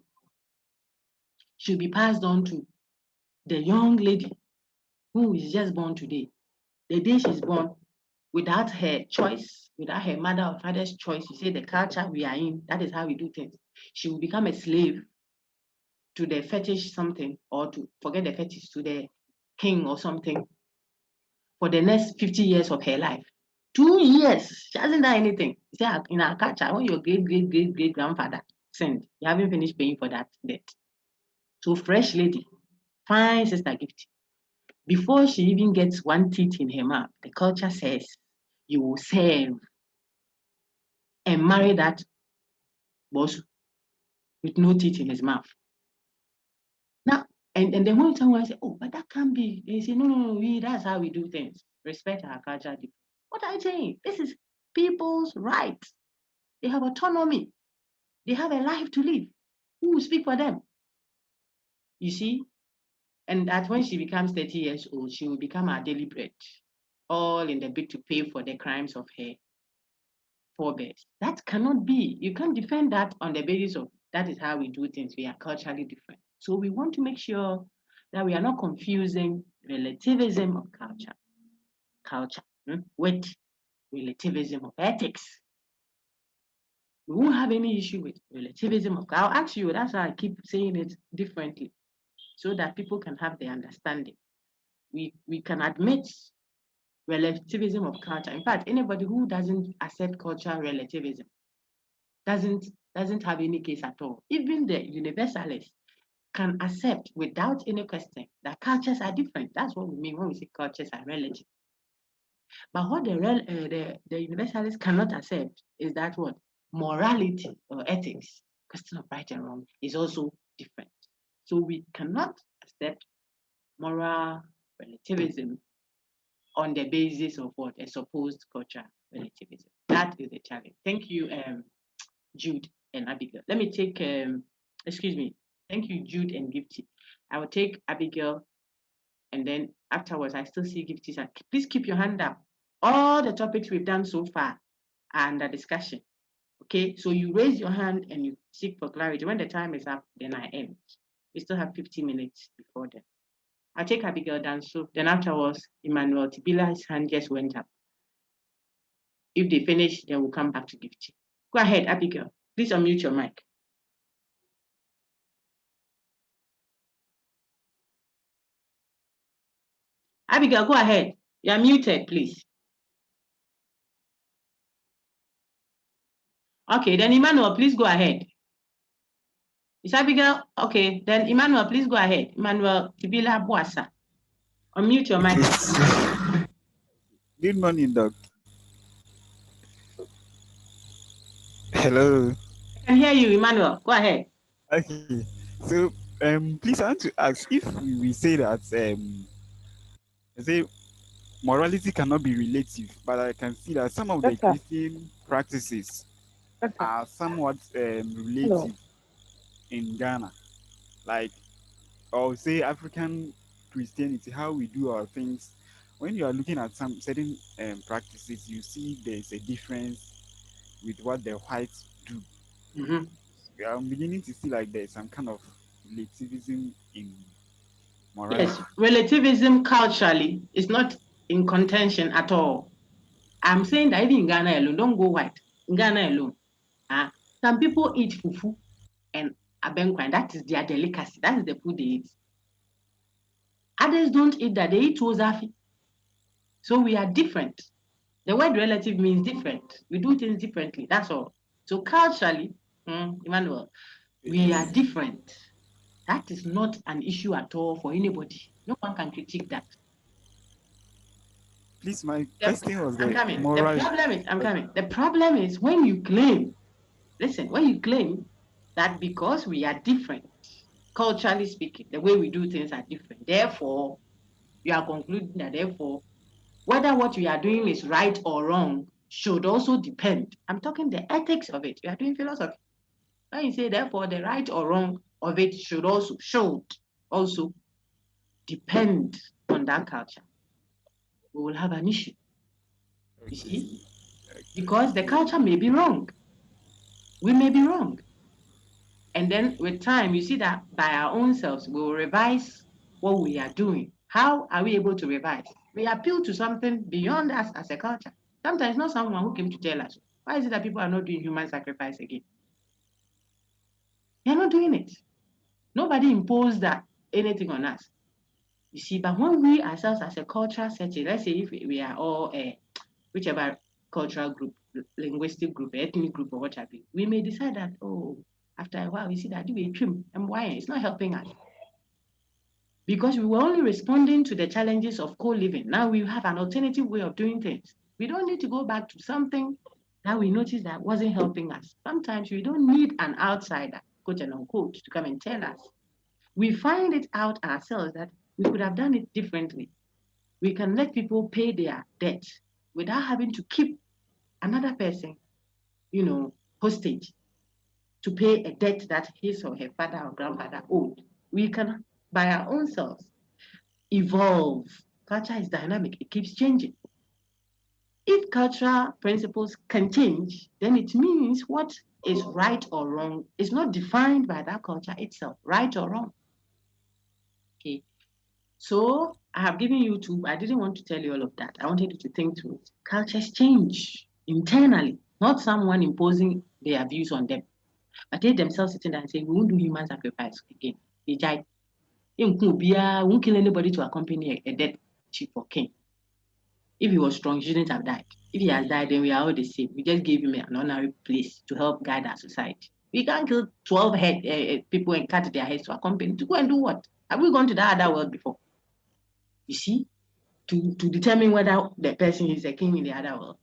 should be passed on to the young lady who is just born today, the day she's born, without her choice, without her mother or father's choice, you say the culture we are in, that is how we do things. She will become a slave to the fetish something, or to forget the fetish, to the king or something for the next 50 years of her life. 2 years, she hasn't done anything. You say in our culture, when your great grandfather sinned, you haven't finished paying for that debt. So fresh lady, fine sister gift. Before she even gets one teeth in her mouth, the culture says you will serve and marry that boss with no teeth in his mouth. Now, and then when someone say, oh, but that can't be, they say, no, that's how we do things. Respect our culture. What are you saying? This is people's rights. They have autonomy. They have a life to live. Who will speak for them? You see? And that when she becomes 30 years old, she will become our daily bread, all in the bid to pay for the crimes of her forebears. That cannot be. You can't defend that on the basis of that is how we do things. We are culturally different. So we want to make sure that we are not confusing relativism of culture with relativism of ethics. We won't have any issue with relativism of. I'll ask you. That's why I keep saying it differently, so that people can have the understanding. We can admit relativism of culture. In fact, anybody who doesn't accept cultural relativism doesn't have any case at all. Even the universalists can accept without any question that cultures are different. That's what we mean when we say cultures are relative. But what the universalists cannot accept is that what morality or ethics, question of right and wrong, is also different. So we cannot accept moral relativism on the basis of what a supposed cultural relativism. That is the challenge. Thank you, Jude and Abigail. Let me take, excuse me. Thank you, Jude and Gifty. I will take Abigail, and then afterwards, I still see Gifty. Please keep your hand up. All the topics we've done so far are under discussion. Okay, so you raise your hand and you seek for clarity. When the time is up, then I end. We still have 50 minutes before then. I'll take Abigail down. So then afterwards, Emmanuel Tibila's hand just went up. If they finish, then we'll come back to Gifty. Go ahead, Abigail. Please unmute your mic. Abigail, go ahead. You're muted, please. Okay, then Emmanuel, please go ahead. Is Abigail? Okay, then Emmanuel, please go ahead. Emmanuel Tibila Boasa. Unmute your mic. Good morning, Doc. Hello. I can hear you, Emmanuel. Go ahead. Okay. So, please, I want to ask if we say that, I say morality cannot be relative, but I can see that some of the Christian practices are somewhat relative in Ghana, like, or say African Christianity, how we do our things. When you are looking at some certain practices, you see there's a difference with what the whites do. I'm beginning to see like there's some kind of relativism in morality. Yes, relativism culturally is not in contention at all. I'm saying that even in Ghana alone, don't go white. In Ghana alone, some people eat fufu and abenkwan. That is their delicacy. That is the food they eat. Others don't eat that. They eat ozafi. So we are different. The word relative means different. We do things differently. That's all. So culturally, Emmanuel, we are different. That is not an issue at all for anybody. No one can critique that. Please, my question was I'm coming. moral. The problem is, I'm coming. The problem is when you claim, listen, when you claim that because we are different, culturally speaking, the way we do things are different. Therefore, you are concluding that therefore, whether what we are doing is right or wrong should also depend. I'm talking the ethics of it. We are doing philosophy. When you say therefore the right or wrong of it should also depend on that culture, we will have an issue. You see? Because the culture may be wrong. We may be wrong. And then with time, you see that by our own selves, we will revise what we are doing. How are we able to revise? We appeal to something beyond us as a culture. Sometimes not someone who came to tell us, why is it that people are not doing human sacrifice again? They're not doing it. Nobody imposed that anything on us. You see, but when we ourselves as a cultural setting, let's say if we are all whichever cultural group, linguistic group, ethnic group, or what have you, we may decide that, oh, after a while, we see that we trim and why it's not helping us. Because we were only responding to the challenges of co-living. Now we have an alternative way of doing things. We don't need to go back to something that we noticed that wasn't helping us. Sometimes we don't need an outsider, quote and unquote, to come and tell us. We find it out ourselves that we could have done it differently. We can let people pay their debt without having to keep another person, hostage to pay a debt that his or her father or grandfather owed. We can, by our own selves, evolve. Culture is dynamic, it keeps changing. If cultural principles can change, then it means what is right or wrong is not defined by that culture itself, right or wrong. Okay. So I have given you two, I didn't want to tell you all of that. I wanted you to think through it. Cultures change internally, not someone imposing their views on them, but they themselves sitting there and saying, we won't do human sacrifice again. You won't kill anybody to accompany a dead chief or king. If he was strong, he shouldn't have died. If he has died, then we are all the same. We just gave him an honorary place to help guide our society. We can't kill 12 people and cut their heads to accompany. To go and do what? Have we gone to that other world before? You see, to determine whether the person is a king in the other world.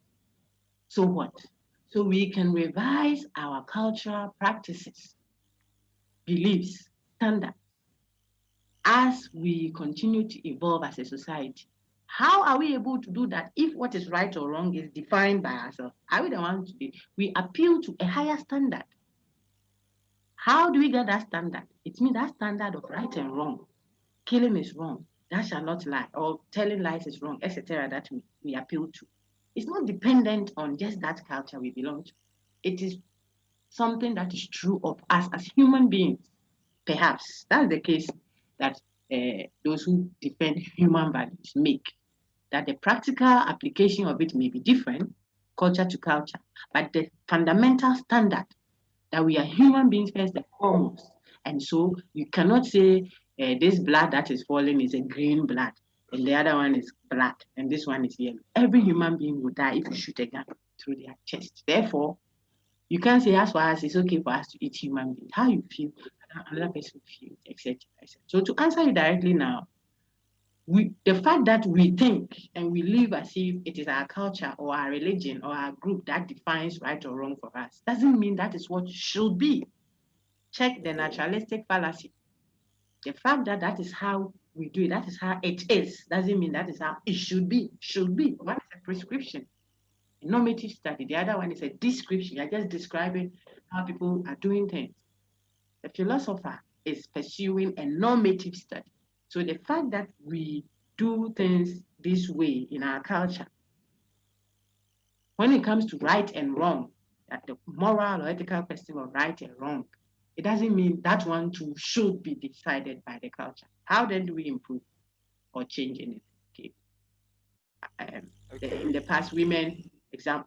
So what? So we can revise our cultural practices, beliefs, standards, as we continue to evolve as a society. How are we able to do that if what is right or wrong is defined by ourselves? Are we the ones to be? We appeal to a higher standard. How do we get that standard? It means that standard of right and wrong. Killing is wrong. Thou shalt not lie. Or telling lies is wrong, etc. That we appeal to. It's not dependent on just that culture we belong to. It is something that is true of us as human beings. Perhaps that's the case that those who defend human values make, that the practical application of it may be different, culture to culture, but the fundamental standard that we are human beings first and foremost. And so you cannot say this blood that is falling is a green blood, and the other one is black, and this one is yellow. Every human being will die if you shoot a gun through their chest. Therefore, you can't say, as for us, it's okay for us to eat human beings. How you feel, another person feels, etc. So to answer you directly now, the fact that we think and we live as if it is our culture or our religion or our group that defines right or wrong for us doesn't mean that is what should be. Check the naturalistic fallacy. The fact that that is how we do it, that is how it is, doesn't mean that is how it should be. Should be. One is a prescription, a normative study. The other one is a description. You're just describing how people are doing things. The philosopher is pursuing a normative study. So the fact that we do things this way in our culture, when it comes to right and wrong, that the moral or ethical question of right and wrong, it doesn't mean that one too should be decided by the culture. How then do we improve or change anything? Okay. In the past, women,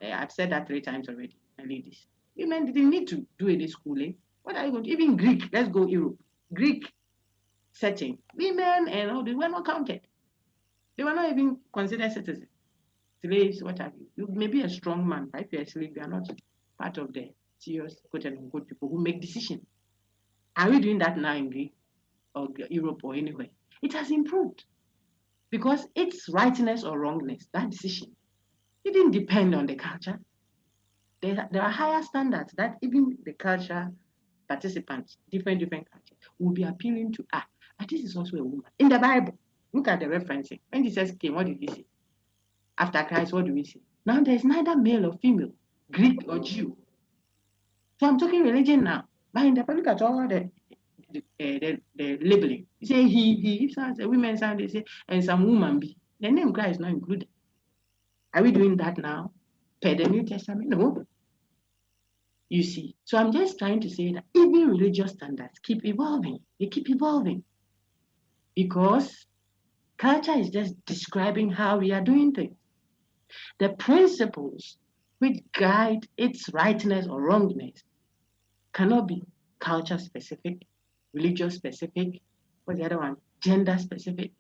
I've said that 3 times already, ladies. Women didn't need to do any schooling. What are you going to, even Greek, let's go Europe. Greek setting, women and all, they were not counted. They were not even considered citizens. Slaves, what have you. You may be a strong man, right? If you're a slave, you are not part of the serious, quote unquote, people who make decisions. Are we doing that now in Greece or Europe or anywhere? It has improved because its rightness or wrongness, that decision, it didn't depend on the culture. There are higher standards that even the culture participants, different cultures, will be appealing to. But this is also a woman. In the Bible, look at the referencing. When Jesus came, what did he say? After Christ, what do we say? Now there's neither male or female, Greek or Jew. So I'm talking religion now. But in the Bible, look at all the labeling. You say he, if someone say women sound, they say, and some woman be. The name Christ is not included. Are we doing that now? Per the New Testament? No. You see. So I'm just trying to say that even religious standards keep evolving. They keep evolving. because culture is just describing how we are doing things. The principles which guide its rightness or wrongness cannot be culture specific, religious specific, or the other one, gender specific,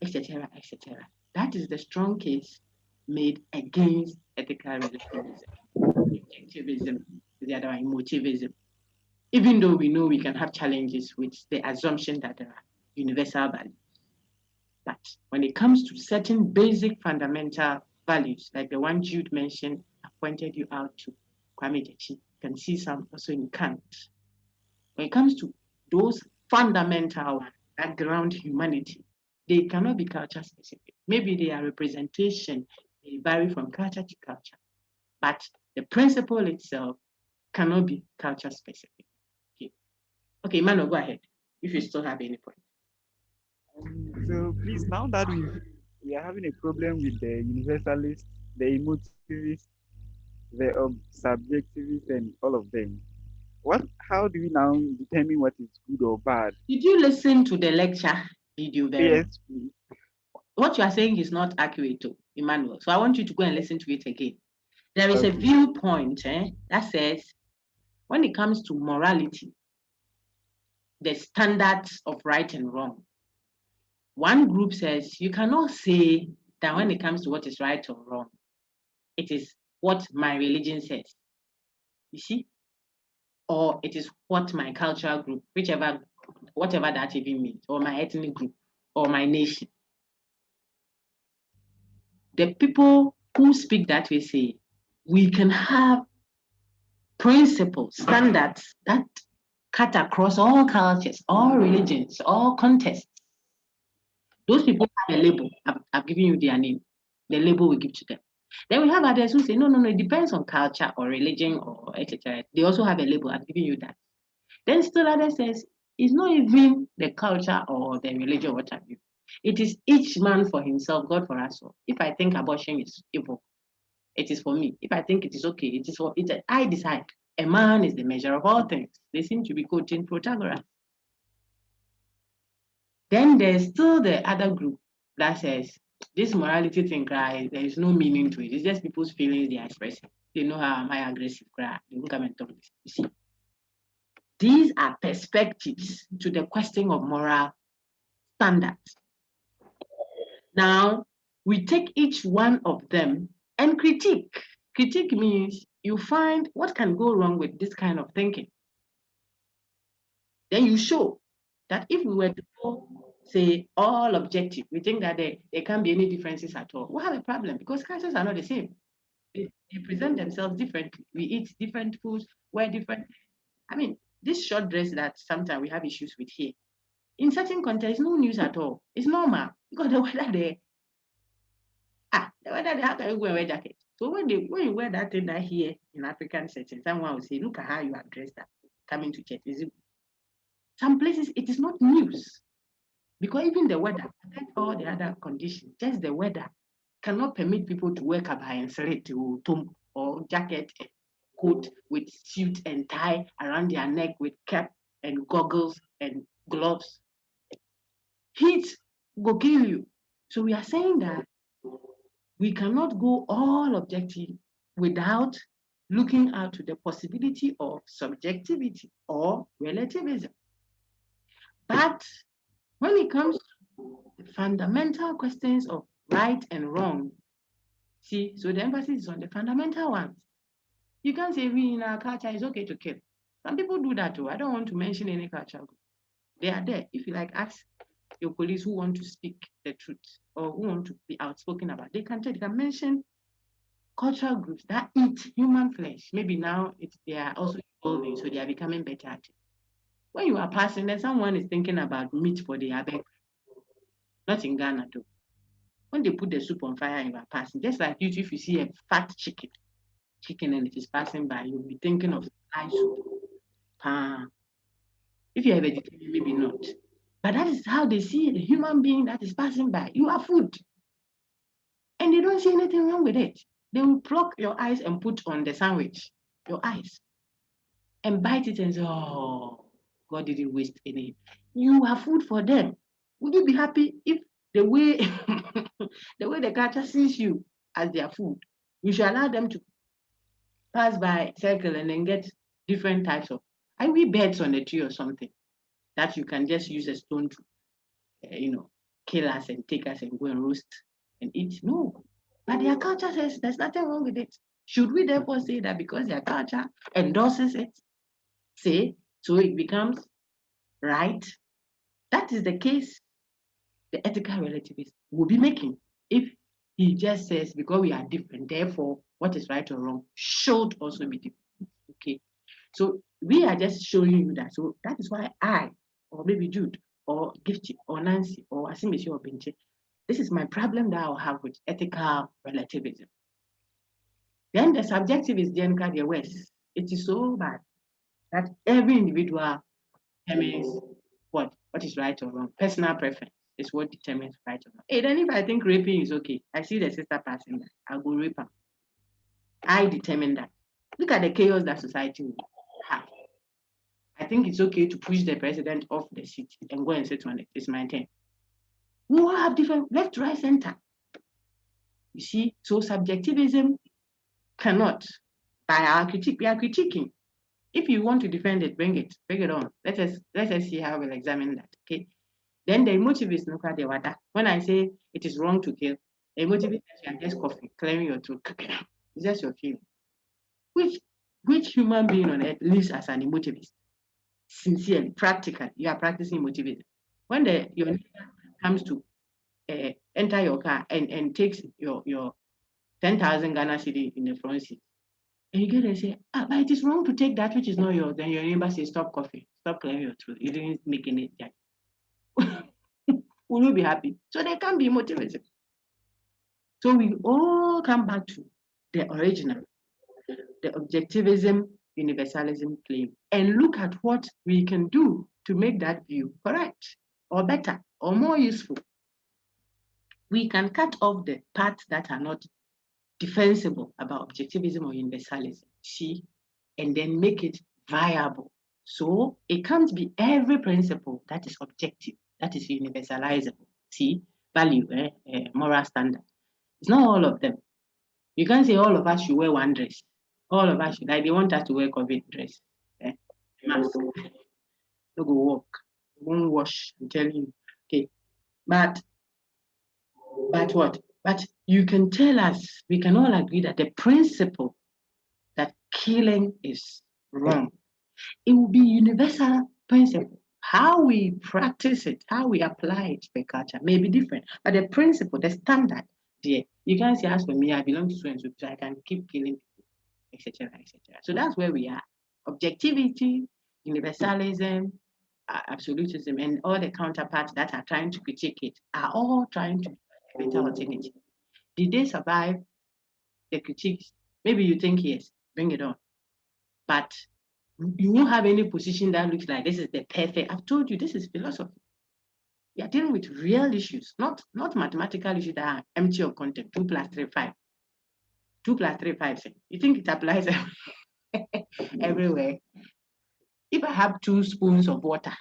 etc., etc. That is the strong case made against ethical relativism. Objectivism, the other one, emotivism. Even though we know we can have challenges with the assumption that there are universal values. But when it comes to certain basic fundamental values, like the one Jude mentioned, I pointed you out to Kwame Dechi, you can see some also in Kant. When it comes to those fundamental ones that ground humanity, they cannot be culture specific. Maybe their representation may vary from culture to culture, but the principle itself cannot be culture specific. Okay, Emmanuel, go ahead if you still have any point. So please, now that we are having a problem with the universalists, the emotivists, the subjectivists, and all of them, how do we now determine what is good or bad? Did you listen to the lecture video very well? Yes, please. What you are saying is not accurate, Emmanuel. So I want you to go and listen to it again. There is a Okay. viewpoint that says when it comes to morality, the standards of right and wrong, one group says you cannot say that when it comes to what is right or wrong, it is what my religion says. You see? Or it is what my cultural group, whatever that even means, or my ethnic group, or my nation. The people who speak that way say we can have principles, standards that cut across all cultures, all religions, all contexts. Those people have a label. I've given you their name. The label we give to them. Then we have others who say, no, it depends on culture or religion or etc. They also have a label. I've given you that. Then still others says, it's not even the culture or the religion, what have you. It is each man for himself, God for us all. If I think abortion is evil, it is for me. If I think it is okay, it is for it. I decide. A man is the measure of all things. They seem to be quoting Protagoras. Then there's still the other group that says this morality thing, cry, there is no meaning to it. It's just people's feelings they are expressing. They know how am I aggressive, cry. They will come and talk this. You see, these are perspectives to the question of moral standards. Now, we take each one of them and critique. Critique means you find what can go wrong with this kind of thinking. Then you show that if we were to go, say, all objective, we think that there can't be any differences at all. We have a problem because cultures are not the same. They present themselves differently. We eat different foods, wear different. I mean, this short dress that sometimes we have issues with here, in certain contexts, no news at all. It's normal because the weather there. The weather there, how can you go and wear jacket? So when you wear that thing that here in African setting, someone will say, look at how you are dressed up coming to church. Is it? Some places it is not news because even the weather, all the other conditions, just the weather cannot permit people to wear kaba and slit or jacket, coat with suit and tie around their neck with cap and goggles and gloves. Heat will kill you. So we are saying that we cannot go all objective without looking out to the possibility of subjectivity or relativism. But when it comes to the fundamental questions of right and wrong, see, so the emphasis is on the fundamental ones. You can't say we in our culture it's okay to kill. Some people do that too. I don't want to mention any culture group. They are there. If you like, ask your police who want to speak the truth or who want to be outspoken about, they can mention cultural groups that eat human flesh. Maybe now they are also evolving, so they are becoming better at it. When you are passing, then someone is thinking about meat for the abeg. Not in Ghana too. When they put the soup on fire and you are passing, just like you, if you see a fat chicken and it is passing by, you'll be thinking of dry soup. If you're a vegetarian, maybe not. But that is how they see the human being that is passing by. You are food. And they don't see anything wrong with it. They will pluck your eyes and put on the sandwich, your eyes, and bite it and say, oh, God didn't waste any. You are food for them. Would you be happy if the way the way the culture sees you as their food, you should allow them to pass by, circle, and then get different types of, are we birds on a tree or something that you can just use a stone to, kill us and take us and go and roast and eat? No. But their culture says there's nothing wrong with it. Should we therefore say that because their culture endorses it, say, so it becomes right? That is the case the ethical relativist will be making if he just says, because we are different, therefore what is right or wrong should also be different. Okay. So we are just showing you that. So that is why I, or maybe Jude, or Gifty, or Nancy, or Asimisi, or Binche, this is my problem that I'll have with ethical relativism. Then the subjectivist, Jenka, the West, it is so bad that every individual determines what is right or wrong. Personal preference is what determines right or wrong. Hey, then if I think raping is okay, I see the sister passing that, I'll go rape her. I determine that. Look at the chaos that society will have. I think it's okay to push the president off the seat and go and sit on it. It's my turn. We all have different left, right, center. You see, so subjectivism cannot. By our critique, we are critiquing. If you want to defend it, bring it on. Let us see how we'll examine that. Okay. Then the emotivist look at the water. When I say it is wrong to kill, the emotivist you are just coughing, clearing your throat. It's just your feeling. Which human being on earth lives as an emotivist? Sincerely, practically, you are practicing emotivism. When your neighbor comes to enter your car and takes your 10,000 Ghana cedi in the front seat, and you get there and say, but it is wrong to take that which is not yours. Then your neighbor says, stop coughing, stop clearing your throat. You didn't make any judgment. Will you be happy? So there can be motivism. So we all come back to the original, the objectivism, universalism claim, and look at what we can do to make that view correct or better or more useful. We can cut off the parts that are not defensible about objectivism or universalism, see, and then make it viable. So it can't be every principle that is objective, that is universalizable, see, value, moral standard. It's not all of them. You can't say all of us should wear one dress. All of us should, like they want us to wear COVID dress, mask. No go work, won't wash, I'm telling you. Okay, but what? But you can tell us, we can all agree that the principle that killing is wrong, it will be universal principle. How we practice it, how we apply it per culture may be different, but the principle, the standard, there, you can't say, as for me, I belong to so and so I can keep killing people, etc., etc. So that's where we are. Objectivity, universalism, absolutism, and all the counterparts that are trying to critique it are all trying to be a better alternative. Did they survive the critiques? Maybe you think yes, bring it on. But you won't have any position that looks like this is the perfect. I've told you this is philosophy. We are dealing with real issues, not mathematical issues that are empty of content. 2 + 3 = 5. 2 + 3 = 5. You think it applies everywhere? If I have 2 spoons of water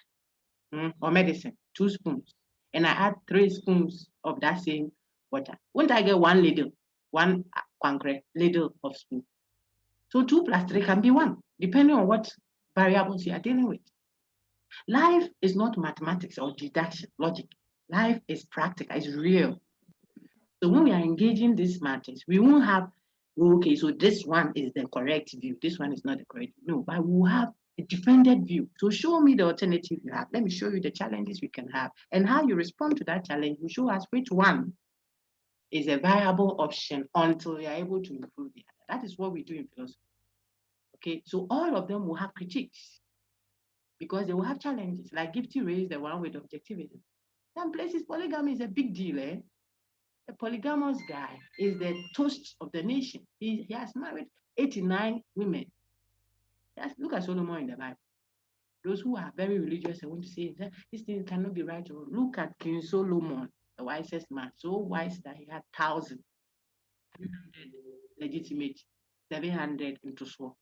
or medicine, 2 spoons, and I add 3 spoons of that same water, won't I get one ladle of spoon? So 2 + 3 can be 1, depending on what variables you are dealing with. Life is not mathematics or deduction, logic. Life is practical, it's real. So when we are engaging these matters, we won't have, okay, so this one is the correct view, this one is not the correct view. No, but we'll have a defended view. So show me the alternative you have. Let me show you the challenges we can have. And how you respond to that challenge will show us which one is a viable option until we are able to improve the other. That is what we do in philosophy. Okay, so all of them will have critiques because they will have challenges. Like Gifty raised the one with objectivism. Some places polygamy is a big deal, eh? A polygamous guy is the toast of the nation. He has married 89 women. Look at Solomon in the Bible. Those who are very religious and want to say that this thing cannot be right. Look at King Solomon, the wisest man, so wise that he had 1,000, 300 legitimate, 700 into sword.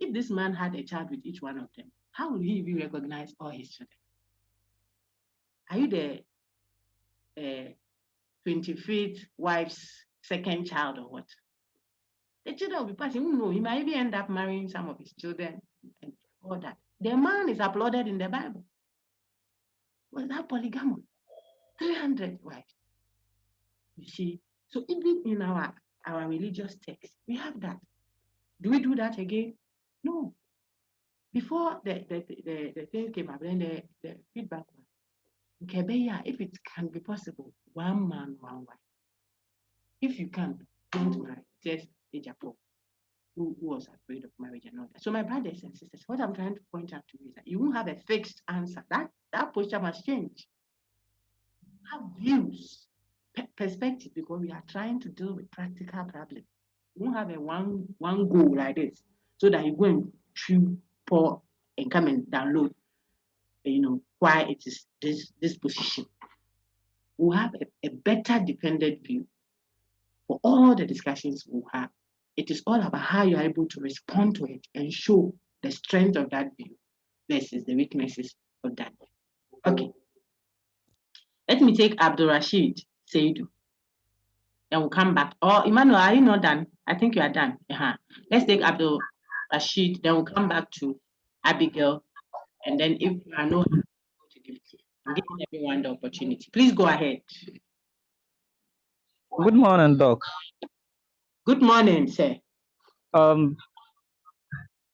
If this man had a child with each one of them, how will he even recognize all his children? Are you the 25th wife's second child or what? The children will be passing. Who knows? He might even end up marrying some of his children and all that. The man is applauded in the Bible. Was that polygamy? 300 wives. You see, so even in our religious text, we have that. Do we do that again? No. Before the thing came up, then the feedback was, okay, if it can be possible, one man, one wife. If you can't, don't marry. Just a Japo who was afraid of marriage and all that. So my brothers and sisters, what I'm trying to point out to you is that you won't have a fixed answer. That posture must change. Have views, perspective, because we are trying to deal with practical problems. You won't have a one goal like this, so that you go and chew, pour, and come and download, why it is this position. We'll have a better dependent view for all the discussions we'll have. It is all about how you are able to respond to it and show the strength of that view versus the weaknesses of that view. Okay. Let me take Abdul Rashid Seidu. Then we'll come back. Oh, Emmanuel, are you not done? I think you are done. Let's take Abdul Rashid. Then we'll come back to Abigail. And then if you are not, I'm giving everyone the opportunity. Please go ahead. Good morning, Doc. Good morning, sir.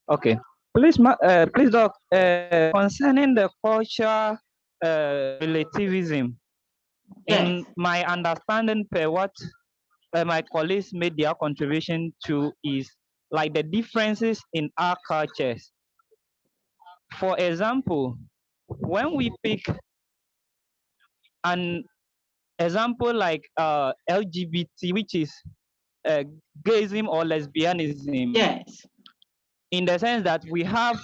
Okay. Please, Doc. Concerning the culture relativism, Yes. in my understanding, per what my colleagues made their contribution to is like the differences in our cultures. For example, when we pick an example like LGBT, which is gayism or lesbianism. Yes. In the sense that we have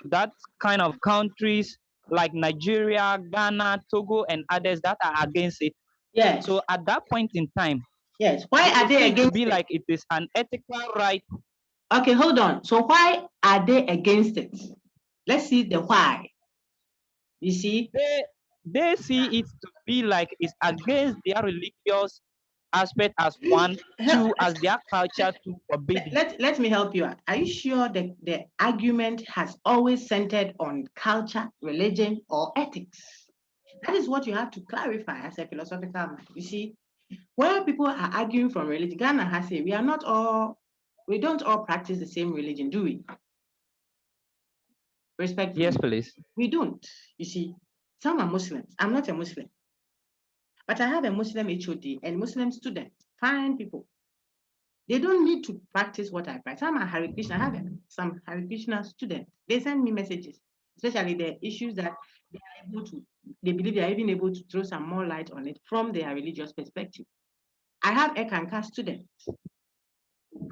that kind of countries like Nigeria, Ghana, Togo, and others that are against it. Yes. So at that point in time, yes, why are they against it? It? Like it is an ethical right. Okay, hold on. So why are they against it? Let's see the why. You see? They see it to be like it's against their religious aspect as one, two, as their culture to forbid it. Let me help you out. Are you sure that the argument has always centered on culture, religion, or ethics? That is what you have to clarify as a philosophical mind. You see, where people are arguing from religion, Ghana has said we don't all practice the same religion, do we? Respectfully. Yes, please. We don't. You see, some are Muslims. I'm not a Muslim. But I have a Muslim HOD and Muslim students, fine people. They don't need to practice what I practice. Some are Hare Krishna. I have some Hare Krishna students. They send me messages, especially the issues that they believe they are even able to throw some more light on it from their religious perspective. I have Ekanka students.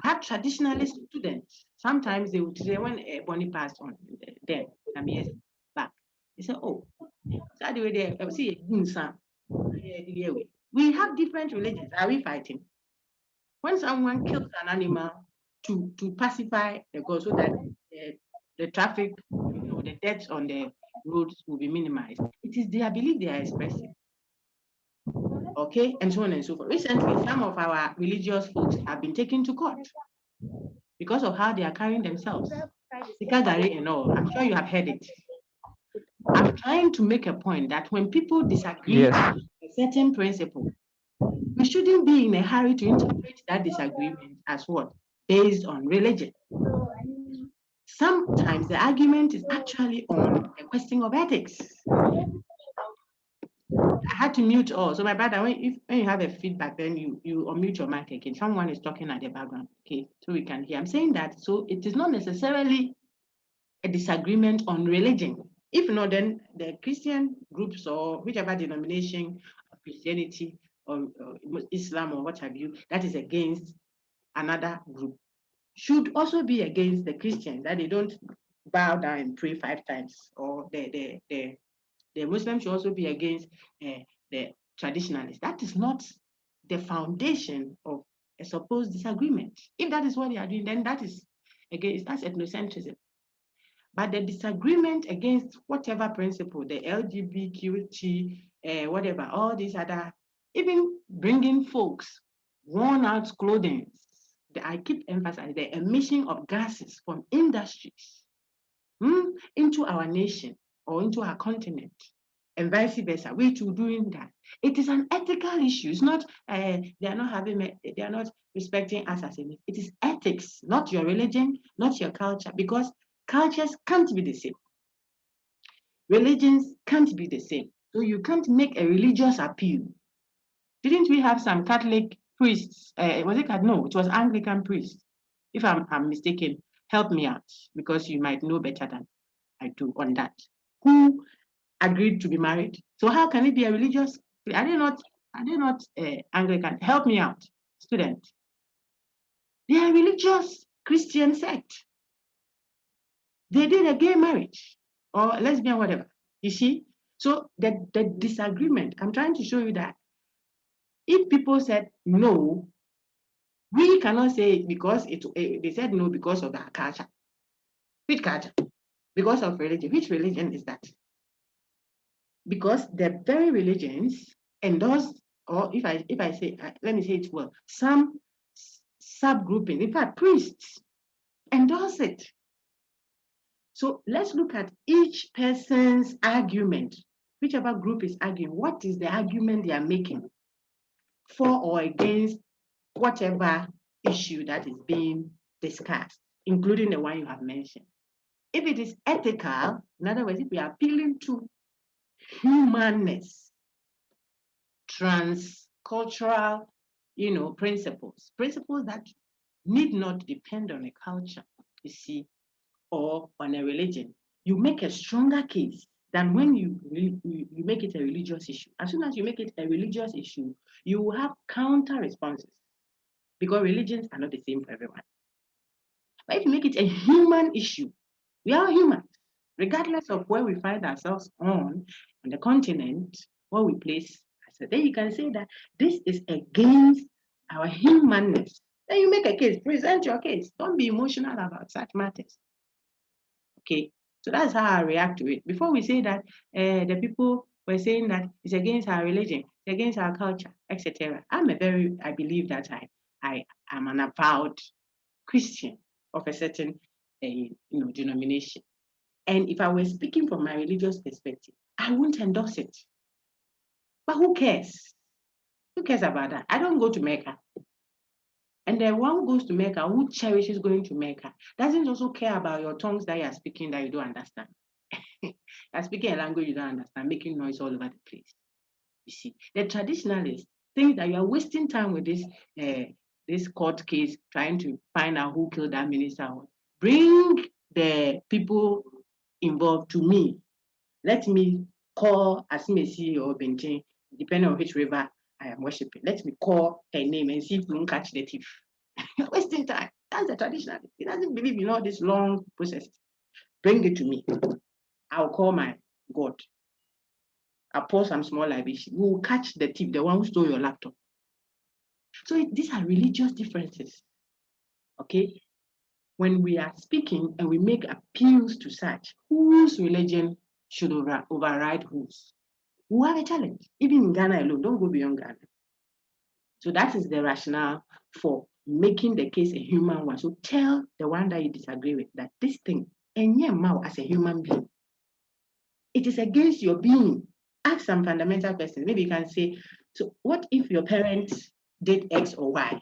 I have traditionalist students. Sometimes they would say when Bonnie passed on there some years back, they say, oh, that way they see we have different religions. Are we fighting? When someone kills an animal to pacify the goat so that the traffic, the deaths on the roads will be minimized, it is their belief they are expressing. Okay, and so on and so forth. Recently, some of our religious folks have been taken to court because of how they are carrying themselves. Sikagari and all, I'm sure you have heard it. I'm trying to make a point that when people disagree on a certain principle, we shouldn't be in a hurry to interpret that disagreement as what? Based on religion. Sometimes the argument is actually on a question of ethics. I had to mute all. So my brother, when you have a feedback, then you unmute your mic again. Someone is talking at the background, okay, so we can hear. I'm saying that, so it is not necessarily a disagreement on religion. If not, then the Christian groups or whichever denomination of Christianity or Islam or what have you, that is against another group, should also be against the Christians, that they don't bow down and pray 5 times, or the Muslims should also be against the traditionalists. That is not the foundation of a supposed disagreement. If that is what they are doing, then that's ethnocentrism. But the disagreement against whatever principle, the LGBTQ whatever, all these other, even bringing folks worn out clothing. I keep emphasizing the emission of gases from industries into our nation or into our continent, and vice versa. We too doing that. It is an ethical issue. It's not they are not respecting us as a. It is ethics, not your religion, not your culture, because cultures can't be the same. Religions can't be the same. So you can't make a religious appeal. Didn't we have some Catholic priests? Was it no? It was Anglican priests. If I'm mistaken, help me out, because you might know better than I do on that. Who agreed to be married? So how can it be a religious? Are they not Anglican? Help me out, student. They are religious Christian sect. They did a gay marriage or lesbian, whatever. You see? So the disagreement, I'm trying to show you that if people said no, we cannot say because they said no because of our culture. Which culture? Because of religion. Which religion is that? Because the very religions endorse, or if I say, let me say it well, some subgrouping, in fact, priests endorse it. So let's look at each person's argument. Whichever group is arguing, what is the argument they are making for or against whatever issue that is being discussed, including the one you have mentioned. If it is ethical, in other words, if we are appealing to humanness, transcultural, principles that need not depend on a culture, you see, or on a religion, you make a stronger case than when you make it a religious issue. As soon as you make it a religious issue, you will have counter responses, because religions are not the same for everyone. But if you make it a human issue, we are humans, regardless of where we find ourselves on the continent, where we place ourselves. Then you can say that this is against our humanness. Then you make a case, present your case. Don't be emotional about such matters. Okay, so that's how I react to it. Before we say that the people were saying that it's against our religion, it's against our culture, etc. I believe that I am an avowed Christian of a certain denomination. And if I were speaking from my religious perspective, I wouldn't endorse it. But who cares? Who cares about that? I don't go to Mecca. And the one who goes to Mecca, who cherishes going to Mecca, doesn't also care about your tongues that you are speaking that you don't understand. You're speaking a language you don't understand, making noise all over the place. You see, the traditionalists think that you are wasting time with this court case trying to find out who killed that minister. Bring the people involved to me. Let me call Asimesi or Bentin, depending on which river I am worshiping. Let me call her name and see if we won't catch the thief. You're wasting time. That's the traditionalist. He doesn't believe in all this long process. Bring it to me. I'll call my God. I'll pour some small libation. We will catch the thief, the one who stole your laptop. So these are religious differences. Okay? When we are speaking and we make appeals to such, whose religion should override whose? We have a challenge. Even in Ghana alone, don't go beyond Ghana. So that is the rationale for making the case a human one. So tell the one that you disagree with that this thing, as a human being, it is against your being. Ask some fundamental questions. Maybe you can say, so what if your parents did X or Y?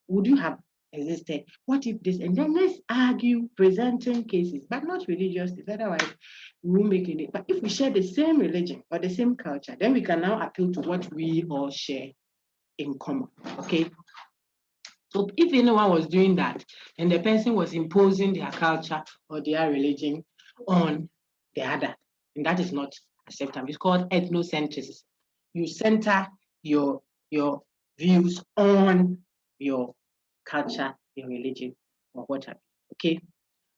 Would you have existed? What if this? And then let's argue presenting cases, but not religious. Otherwise, we won't make it. But if we share the same religion or the same culture, then we can now appeal to what we all share in common. Okay. So if anyone was doing that and the person was imposing their culture or their religion on the other, and that is not acceptable. It's called ethnocentrism. You center your views on your culture, your religion, or whatever. Okay.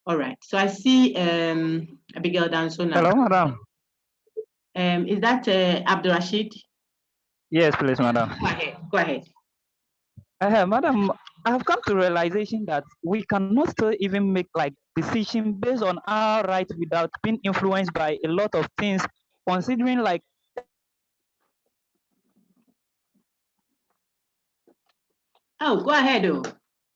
All right. So I see Abigail Danso now. Hello, madam. Is that Abdul Rashid? Yes, please, madam. Go ahead. Madam, I have come to realization that we cannot still even make like decision based on our right without being influenced by a lot of things, considering like Oh, go ahead, though.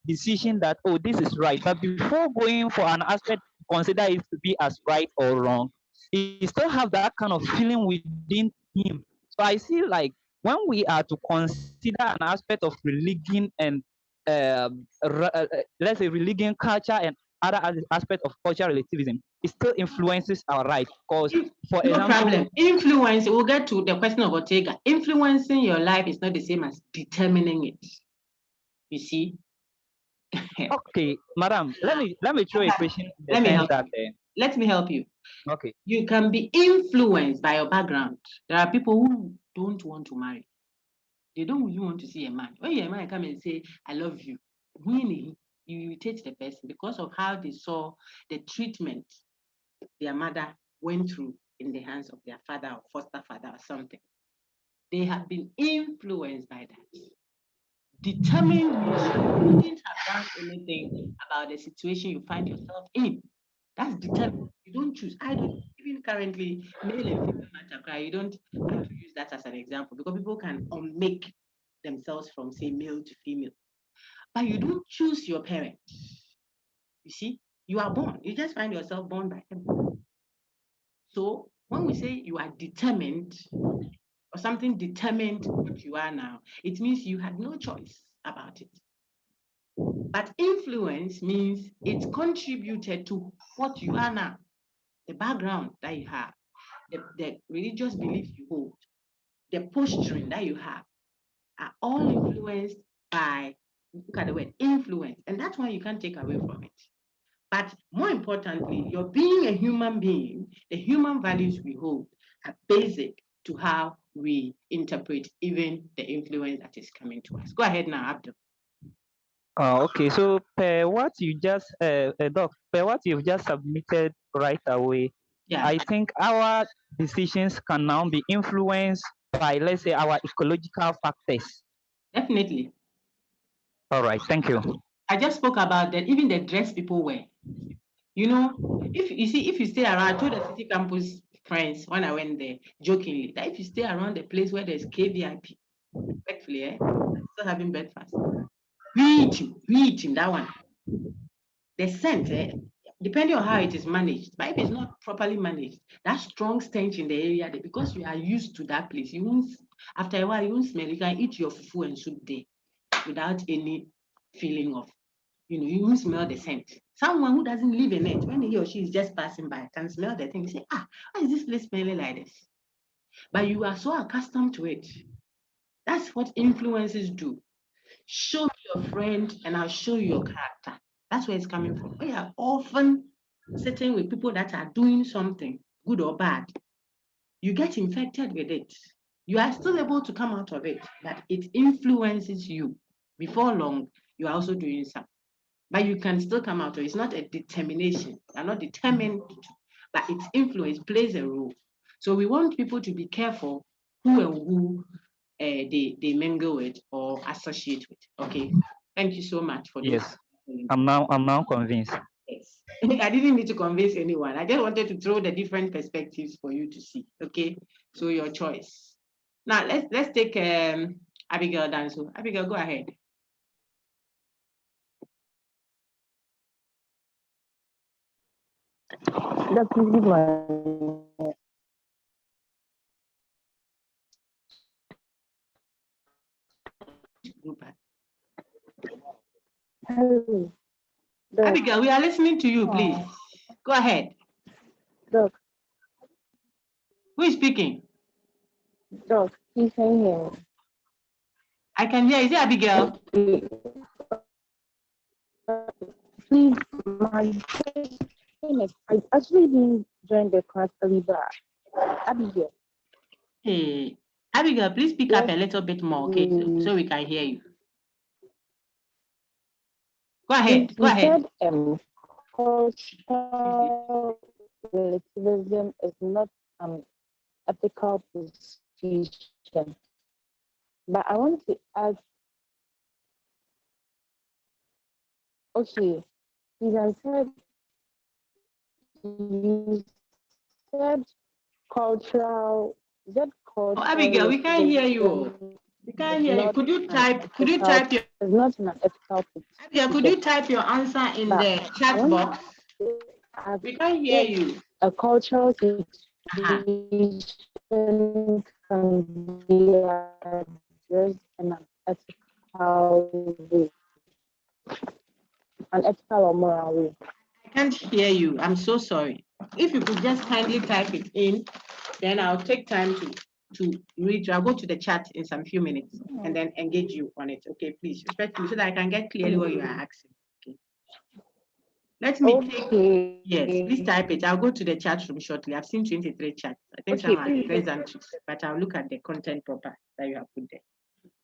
Decision that, oh, this is right. But before going for an aspect, consider it to be as right or wrong, he still have that kind of feeling within him. So I see like when we are to consider an aspect of religion and let's say religion, culture, and other aspect of cultural relativism, it still influences our right. Because, for No example, problem. Influence, we'll get to the question of Ortega. Influencing your life is not the same as determining it. You see? okay, madam, let me throw a question in the Let me sense help that you. Let me help you. okay. You can be influenced by your background. There are people who don't want to marry. They don't even want to see a man. When a man come and say, I love you, really, you irritate the person because of how they saw the treatment their mother went through in the hands of their father or foster father or something. They have been influenced by that. Determined means you wouldn't have done anything about the situation you find yourself in. That's determined. You don't choose. I don't, even currently, male and female matter cry. You don't have to use that as an example because people can unmake themselves from, say, male to female. But you don't choose your parents. You see, you are born. You just find yourself born by them. So when we say you are determined, or something determined what you are now, it means you had no choice about it. But influence means it contributed to what you are now, the background that you have, the religious beliefs you hold, the posturing that you have, are all influenced by, look at the word, influence. And that's why you can't take away from it. But more importantly, you're being a human being, the human values we hold are basic to how we interpret even the influence that is coming to us. Go ahead now, Abdul. Okay, so per what you just doc, per what you've just submitted right away, Yeah, I think our decisions can now be influenced by, let's say, our ecological factors. definitely. All right, thank you. I just spoke about that, even the dress people wear. You know, if you see, if you stay around, I told the city campus friends when I went there jokingly that if you stay around the place where there's KVIP, respectfully, still having breakfast, read him, that one. The scent, depending on how it is managed, but if it's not properly managed, that strong stench in the area, because you are used to that place, you won't, after a while, you won't smell. You can eat your fufu and soup there without any feeling of, you won't smell the scent. Someone who doesn't live in it, when he or she is just passing by, can smell the thing. You say, why is this place smelling like this? But you are so accustomed to it. That's what influences do. Show me your friend and I'll show you your character. That's where it's coming from. We are often sitting with people that are doing something, good or bad. You get infected with it. You are still able to come out of it, but it influences you. Before long, you are also doing something. But you can still come out of it. It's not a determination. You're not determined to, but its influence plays a role. So we want people to be careful who and who they mingle with or associate with. Okay. Thank you so much for Yes, those. I'm now convinced. Yes. I didn't need to convince anyone. I just wanted to throw the different perspectives for you to see. Okay. So your choice. Now let's take Abigail Danso. Abigail, go ahead. Hello. Abigail, we are listening to you, please. Go ahead. Doc, Who is speaking? Doc, please can you hear me? I can hear. Is it Abigail? Please, my question is, I actually didn't join the class early, but Abigail. Hey, Abigail, please speak up a little bit more, okay, so we can hear you. Go ahead. Go You ahead. said cultural relativism is not an ethical position, but I want to ask. Okay, you said cultural. Is that Oh, cultural Abigail, we can't hear you. relativism We can't It's hear you. not Could you an type? Could you ethical. type your? It's not in an ethical Yeah, could position. you type your answer in But the chat when box? as We can't hear if you. a cultural Uh-huh. situation can be addressed in an ethical way, an ethical or moral way. I can't hear you. I'm so sorry. If you could just kindly type it in, then I'll take time to read. I'll go to the chat in some few minutes and then engage you on it. Okay, please, respectfully, so that I can get clearly what you are asking. Okay. Let me take. Okay. Yes, please type it. I'll go to the chat room shortly. I've seen 23 chats. I think Okay, some are please. pleasantries, but I'll look at the content proper that you have put there.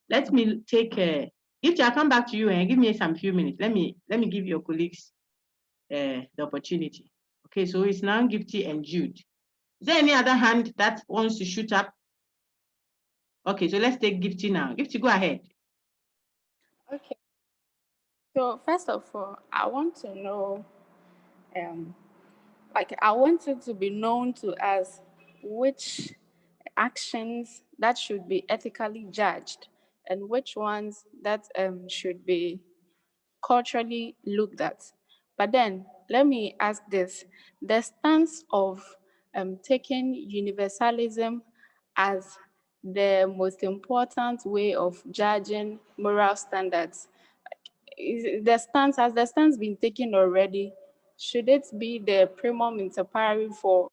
Let me take Gifty, I'll come back to you and give me some few minutes. Let me give your colleagues the opportunity. Okay, so it's now Gifty and Jude. Is there any other hand that wants to shoot up? Okay, so let's take Gifty now. Gifty, go ahead. Okay. So first of all, I want to know, I want it to be known to us which actions that should be ethically judged and which ones that should be culturally looked at. But then let me ask this: the stance of taking universalism as the most important way of judging moral standards, has the stance been taken already? Should it be the primum inter pares for,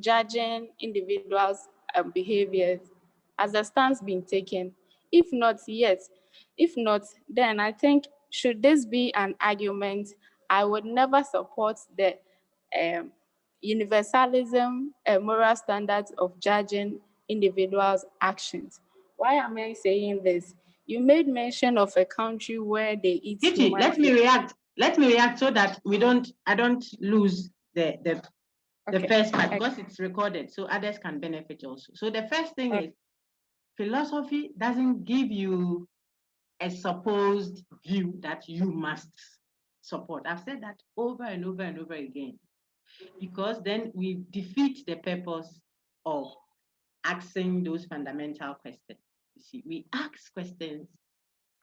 judging individuals' behaviors? Has the stance been taken? If not, yes. If not, then I think, should this be an argument, I would never support the universalism moral standards of judging individuals' actions. Why am I saying this? You made mention of a country where they eat Gifty, human let me beings. react. Let me react so that I don't lose the Okay. first part because it's recorded, so others can benefit also. So the first thing is philosophy doesn't give you a supposed view that you must support. I've said that over and over and over again, because then we defeat the purpose of asking those fundamental questions. You see, we ask questions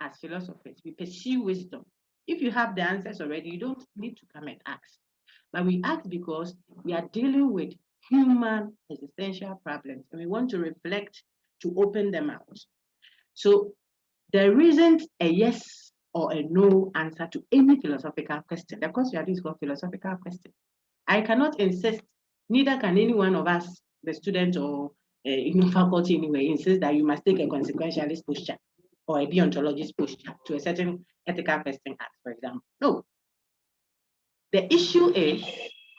as philosophers, we pursue wisdom. If you have the answers already, you don't need to come and ask. But we ask because we are dealing with human existential problems and we want to reflect to open them out. So there isn't a yes or a no answer to any philosophical question. The course we are doing is called philosophical question. I cannot insist, neither can any one of us, the student or faculty anyway, insist that you must take a consequentialist posture or a deontologist posture to a certain ethical question act, for example. No. The issue is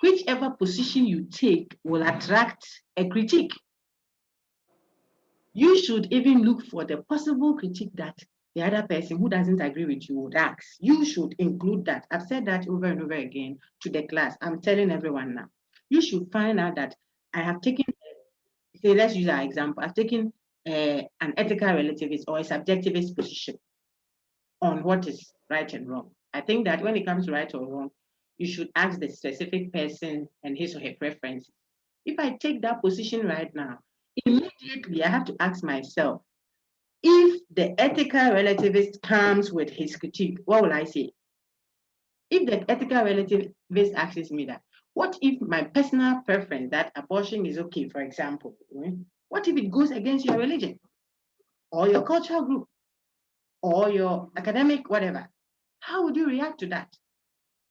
whichever position you take will attract a critique. You should even look for the possible critique that the other person who doesn't agree with you would ask. You should include that. I've said that over and over again to the class. I'm telling everyone now. You should find out that I have taken, say, let's use our example. I've taken an ethical relativist or a subjectivist position on what is right and wrong. I think that when it comes to right or wrong, you should ask the specific person and his or her preference. If I take that position right now, immediately I have to ask myself, if the ethical relativist comes with his critique, what will I say? If the ethical relativist asks me that, what if my personal preference that abortion is okay, for example, what if it goes against your religion or your cultural group or your academic whatever? How would you react to that?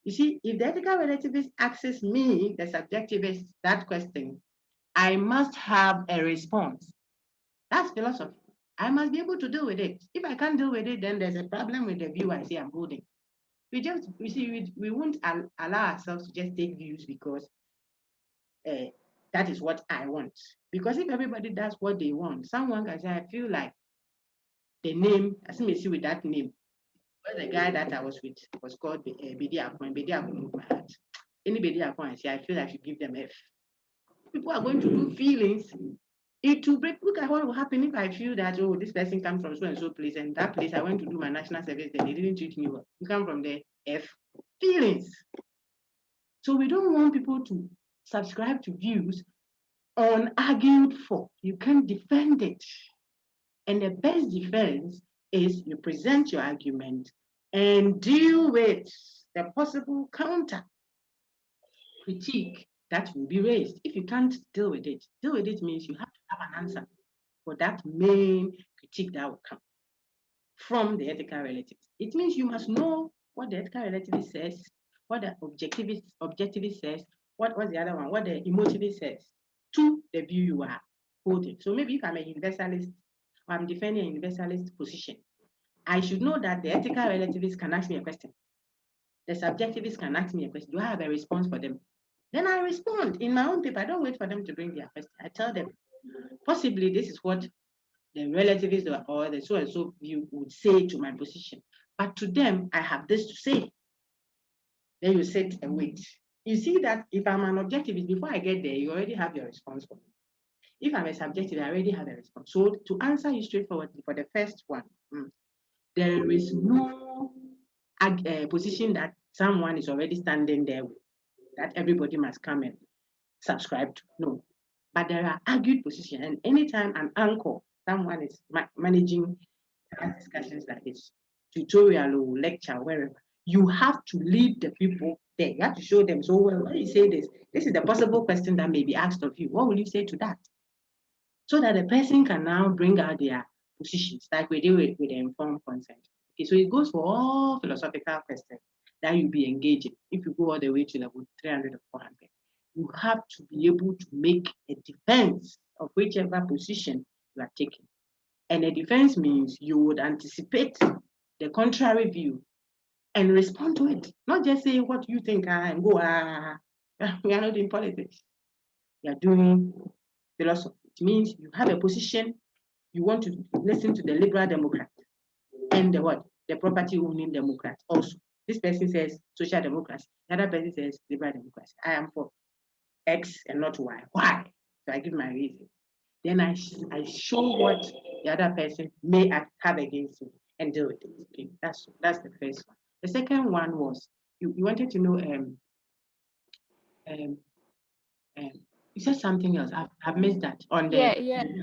You see, if the ethical relativist asks me, the subjectivist, that question, I must have a response. That's philosophy. I must be able to deal with it. If I can't deal with it, then there's a problem with the view I say I'm holding. We won't allow ourselves to just take views because that is what I want. Because if everybody does what they want, someone can say, I feel like the name, I see me see with that name. Well, the guy that I was with was called Bedi Akon. Bedi Akon broke my heart. Anybody Akon, I say, I feel like I should give them F. People are going to do feelings. It will break. Look at what will happen if I feel that, oh, this person comes from so and so place, and that place I went to do my national service, then they didn't treat me well. You come from the F. Feelings. So we don't want people to subscribe to views unargued for. You can't defend it. And the best defense is you present your argument and deal with the possible counter critique that will be raised. If you can't deal with it means you have to have an answer for that main critique that will come from the ethical relativist. It means you must know what the ethical relativist says, what the objectivist says, what was the other one, what the emotivist says to the view you are holding. So maybe if I'm a universalist or I'm defending a universalist position, I should know that the ethical relativist can ask me a question. The subjectivist can ask me a question. Do I have a response for them? Then I respond in my own paper. I don't wait for them to bring their question. I tell them, possibly this is what the relativist or the so and so view would say to my position. But to them, I have this to say. Then you sit and wait. You see that if I'm an objectivist, before I get there, you already have your response for me. If I'm a subjective, I already have a response. So to answer you straightforwardly for the first one, there is no position that someone is already standing there with, that everybody must come and subscribe to. No. But there are argued positions, and anytime an anchor, someone is managing discussions like this, tutorial or lecture, wherever, you have to lead the people there. You have to show them, so well, when you say this is the possible question that may be asked of you. What will you say to that? So that the person can now bring out their positions, like we do with the informed consent. Okay, so it goes for all philosophical questions that you'll be engaging. If you go all the way to level 300 or 400, you have to be able to make a defense of whichever position you are taking. And a defense means you would anticipate the contrary view and respond to it. Not just say what you think and go, we are not doing politics. We are doing philosophy. It means you have a position, you want to listen to the liberal Democrat and the what? The property owning Democrat also. This person says social democracy. The other person says liberal democracy. I am for X and not Y. Why? So I give my reason. Then I show what the other person may have against me and deal with it. Okay, that's the first one. The second one was you wanted to know you said something else. I've missed that on the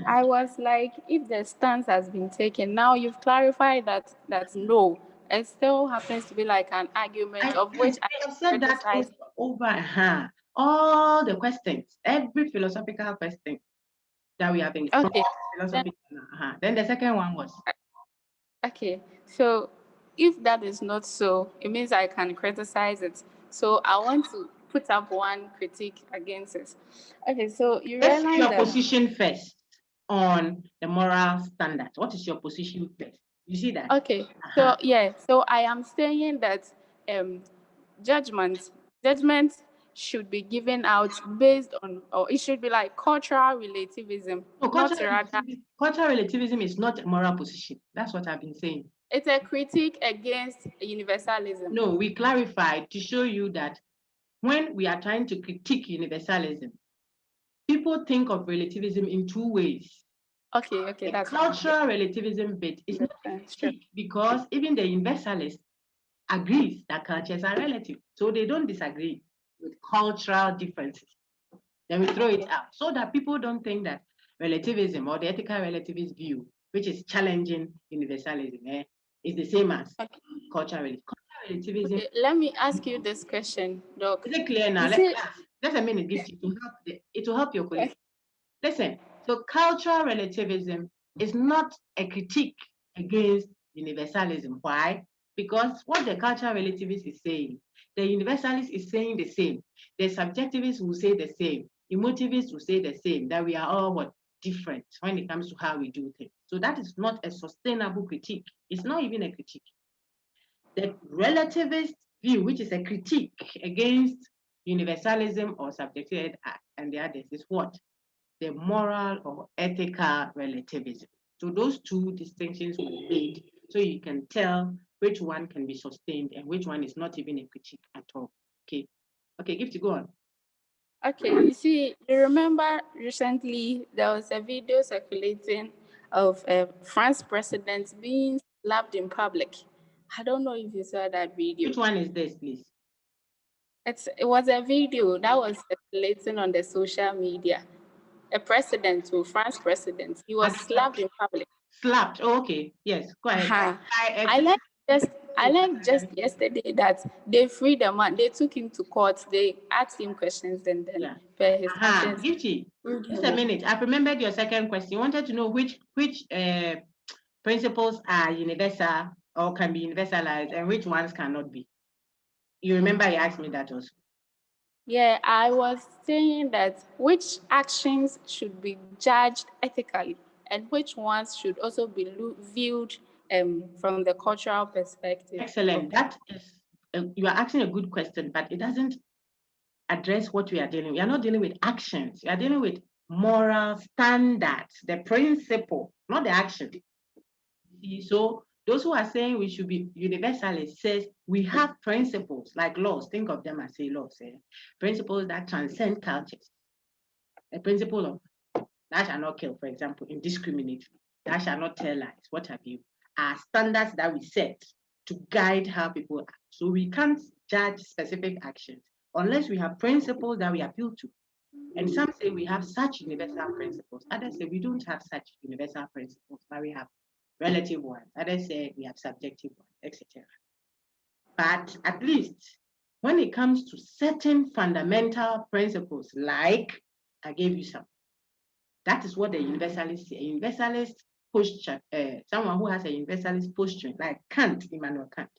I was like, if the stance has been taken, now you've clarified that no, it still happens to be like an argument of which I have said that over all the questions, every philosophical question that we have been philosophy. Then the second one was okay. So if that is not so, it means I can criticize it. So I want to put up one critique against it. Okay, so you let's realize see your that position first on the moral standard. What is your position first? You see that? okay. So so I am saying that judgment should be given out based on, or it should be like cultural relativism. No, cultural relativism is not a moral position. That's what I've been saying. It's a critique against universalism. No, we clarified to show you that when we are trying to critique universalism, people think of relativism in two ways. Okay, the cultural relativism bit is not a critique because even the universalist agrees that cultures are relative. So they don't disagree with cultural differences. Then we throw it out so that people don't think that relativism or the ethical relativist view, which is challenging universalism, is the same as cultural relativism. Relativism. Okay, let me ask you this question, Doc. Is it clear now? Just a minute, Gift. It will help your colleagues. Listen, so cultural relativism is not a critique against universalism. Why? Because what the cultural relativist is saying, the universalist is saying the same. The subjectivist will say the same. Emotivist will say the same, that we are all different when it comes to how we do things. So that is not a sustainable critique. It's not even a critique. The relativist view, which is a critique against universalism or subjectivity and the others, is what? The moral or ethical relativism. So those two distinctions were made so you can tell which one can be sustained and which one is not even a critique at all. Okay, Gift, go on. Okay, you see, you remember recently there was a video circulating of a France president being slapped in public. I don't know if you saw that video. Which one is this, please? It was a video that was circulating on the social media. A president, France president, he was slapped in public. Slapped. Oh, okay. Yes. Go ahead. I learned just yesterday that they freed the man. They took him to court. They asked him questions, and then per his actions. Gifty. Just a minute. I've remembered your second question. You wanted to know which principles are universal or can be universalized, and which ones cannot be. You remember you asked me that also. Yeah, I was saying that which actions should be judged ethically and which ones should also be viewed from the cultural perspective. Excellent. That is, you are asking a good question, but it doesn't address what we are dealing with. We are not dealing with actions. We are dealing with moral standards, the principle, not the action. So those who are saying we should be universalist says we have principles like laws. Think of them as laws. Principles that transcend cultures. A principle of thou shalt not kill, for example, indiscriminately. Thou shalt not tell lies. What have you? Are standards that we set to guide how people act. So we can't judge specific actions unless we have principles that we appeal to. And some say we have such universal principles. Others say we don't have such universal principles, but we have relative ones. Others say we have subjective ones, etc. But at least when it comes to certain fundamental principles, like I gave you some, that is what the universalist say. A universalist posture, someone who has a universalist posture, like Kant, Immanuel Kant,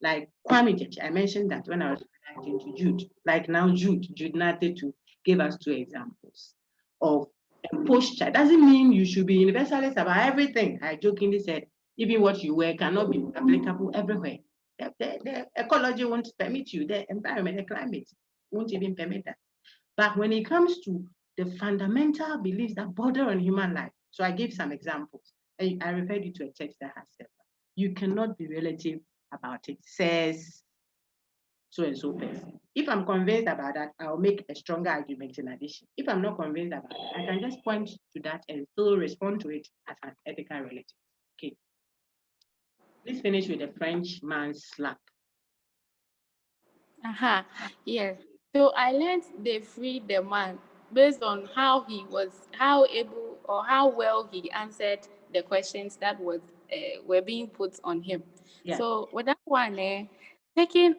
like Kwame Gyekye. I mentioned that when I was reacting to Jude. Like now Jude Nate to give us two examples of a posture. Doesn't mean you should be universalist about everything. I jokingly said, even what you wear cannot be applicable everywhere. The ecology won't permit you, the environment, the climate won't even permit that. But when it comes to the fundamental beliefs that border on human life, so I gave some examples. I referred you to a text that has said that. You cannot be relative about it, says so and so person. If I'm convinced about that, I'll make a stronger argument in addition. If I'm not convinced about it, I can just point to that and still respond to it as an ethical relative. Okay. Please finish with the French man's slap. Yeah. So I learned they freed the man based on how able or how well he answered the questions that were being put on him. Yeah. So with that one, taking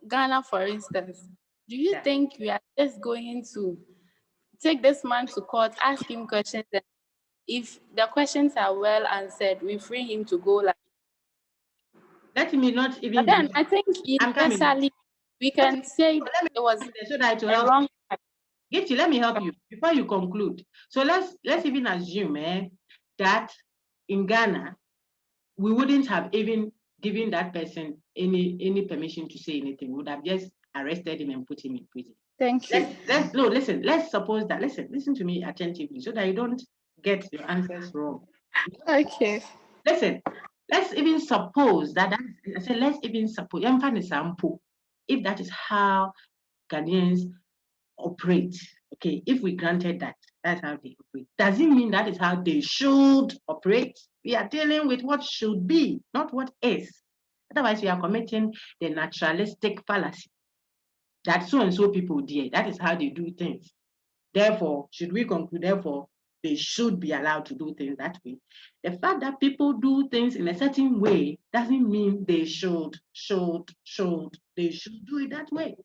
Ghana for instance, do you think we are just going to take this man to court, ask him questions, and if the questions are well answered, we free him to go like? Let me not even. But then I think universally we can say it was so that a wrong. Gifty, let me help you before you conclude. So let's even assume that in Ghana we wouldn't have even given that person any permission to say anything. We would have just arrested him and put him in prison. Thank you. Listen. Let's suppose that. Listen to me attentively so that you don't get your answers wrong. Okay. Listen. Let's even suppose that. I said let's even suppose. If that is how Ghanaians operate. Okay, if we granted that, that's how they operate. Does it mean that is how they should operate? We are dealing with what should be, not what is. Otherwise, we are committing the naturalistic fallacy that so and so people did. That is how they do things. Therefore, should we conclude, therefore, they should be allowed to do things that way? The fact that people do things in a certain way doesn't mean they should do it that way.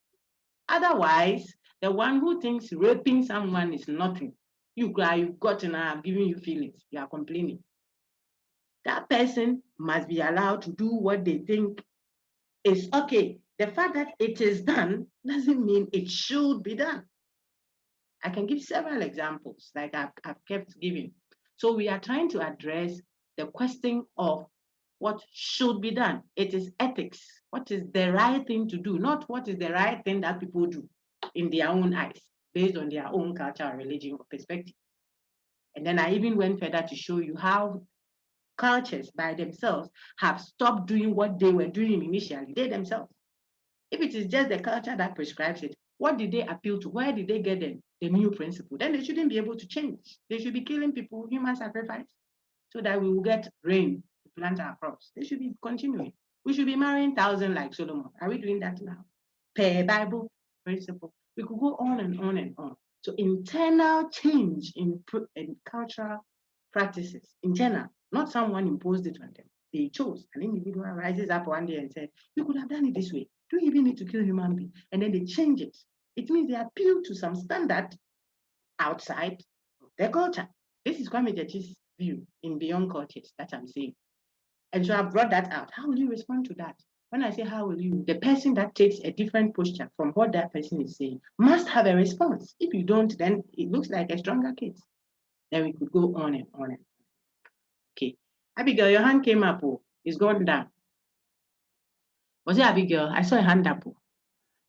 Otherwise, the one who thinks raping someone is nothing, you've gotten, I'm giving you feelings, you are complaining. That person must be allowed to do what they think is okay. The fact that it is done doesn't mean it should be done. I can give several examples, like I've kept giving. So we are trying to address the question of what should be done. It is ethics. What is the right thing to do, not what is the right thing that people do in their own eyes, based on their own culture, religion, or perspective. And then I even went further to show you how cultures by themselves have stopped doing what they were doing initially, they themselves. If it is just the culture that prescribes it, what did they appeal to? Where did they get the new principle? Then they shouldn't be able to change. They should be killing people, human sacrifice, so that we will get rain to plant our crops. They should be continuing. We should be marrying 1,000 like Solomon. Are we doing that now? Per Bible principle. We could go on and on and on. So internal change in cultural practices, internal, Not someone imposed it on them. They chose. An individual rises up one day and said, you could have done it this way. Do you even need to kill a human being? And then they change it. It means they appeal to some standard outside their culture. This is Kwame Jechi's view in Beyond Cultures that I'm saying. And so I brought that out. How will you respond to that? When I say how will you, the person that takes a different posture from what that person is saying must have a response. If you don't, then it looks like a stronger case. Then we could go on and on and on. Okay. Abigail, your hand came up. Oh, it's gone down. Was it Abigail? I saw a hand up. Oh.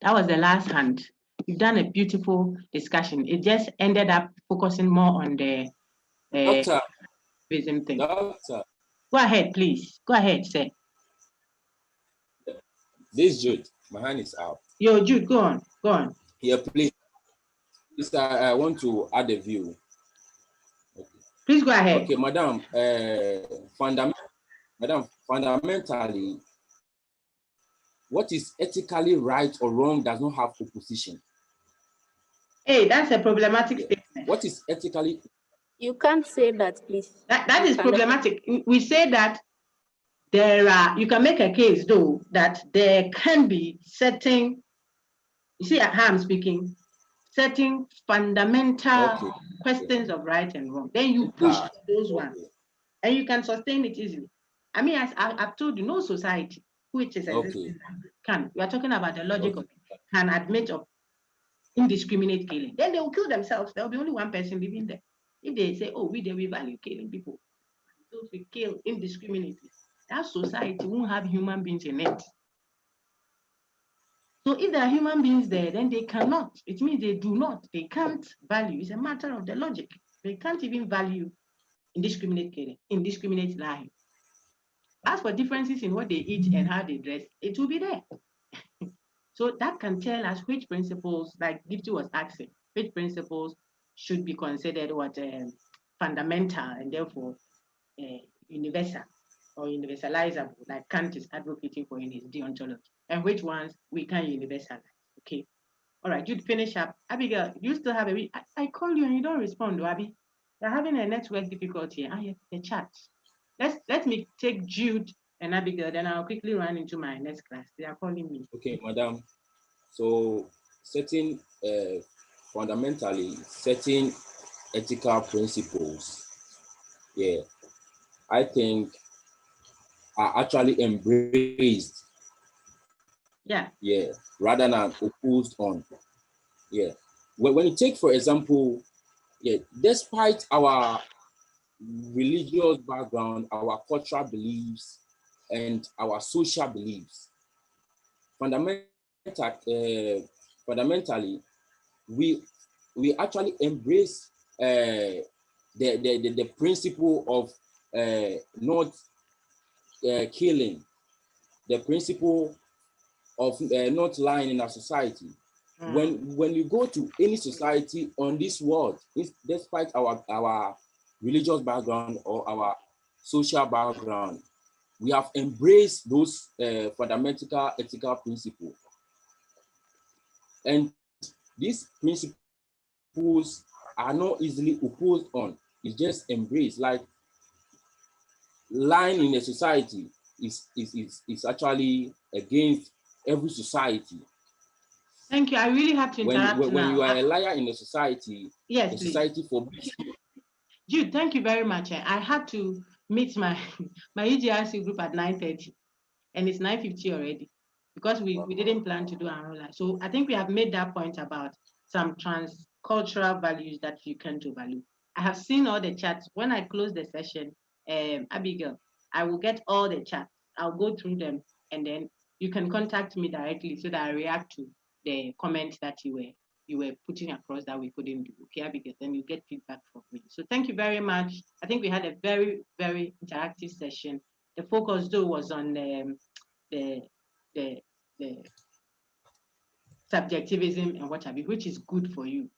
That was the last hand. You've done a beautiful discussion. It just ended up focusing more on the Doctor, vision thing. doctor, Go ahead, please. Go ahead, sir. this Jude, my hand is out. Yo, Jude, go on. Go on. Here, please. I want to add a view. Okay. Please go ahead. Okay, madam. Fundamentally, what is ethically right or wrong does not have opposition. Hey, that's a problematic statement. What is ethically? You can't say that, please. That is problematic. We say that you can make a case though that there can be certain, you see how I'm speaking, certain fundamental questions of right and wrong. Then you push those ones and you can sustain it easily. I mean, as I've told you, no society which is existing can, we are talking about the logic of it, can admit of indiscriminate killing. Then they will kill themselves. There will be only one person living there. If they say, oh, we value killing people, those we kill indiscriminately, that society won't have human beings in it. So if there are human beings there, then they cannot. It means they can't value. It's a matter of the logic. They can't even value indiscriminate killing, indiscriminate lying. As for differences in what they eat and how they dress, it will be there. So that can tell us which principles, like Gifty was asking, which principles should be considered fundamental and therefore universal or universalizable, like Kant is advocating for in his deontology, and which ones we can universalize. Okay. All right, you'd finish up. Abigail, you still have I call you and you don't respond, Abby. You're having a network difficulty. The chat. Let me take Jude and Abigail, then I'll quickly run into my next class. They are calling me. Okay, madam. So fundamentally, certain ethical principles, I think are actually embraced. Rather than opposed on. When you take, for example, despite our religious background, our cultural beliefs, and our social beliefs, fundamentally, we actually embrace the principle of not killing, the principle of not lying in our society. When you go to any society on this world, despite our religious background or our social background, we have embraced those fundamental ethical principles. And these principles are not easily opposed on. It's just embraced. Like lying in a society is actually against every society. Thank you. I really have to interrupt when you are a liar in a society, society forbids you. Jude, thank you very much. I had to meet my EGRC group at 9:30, and it's 9:50 already because we didn't plan to do our life. So I think we have made that point about some transcultural values that you can't overlook. I have seen all the chats. When I close the session, Abigail, I will get all the chats. I'll go through them, and then you can contact me directly so that I react to the comments that you were putting across that we couldn't do. Okay, Abigail, then you get feedback from me. So thank you very much. I think we had a very, very interactive session. The focus though was on the subjectivism and what have you, which is good for you.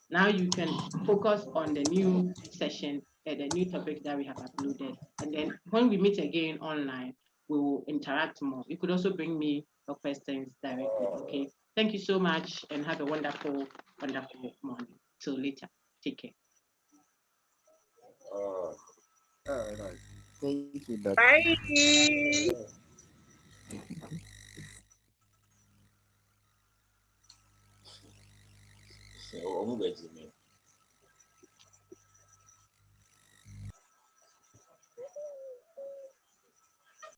Now you can focus on the new session, the new topics that we have uploaded. And then when we meet again online, we will interact more. You could also bring me your questions directly, okay? Thank you so much and have a wonderful, wonderful morning. Till later. Take care. All right. Thank with that. Bye. So,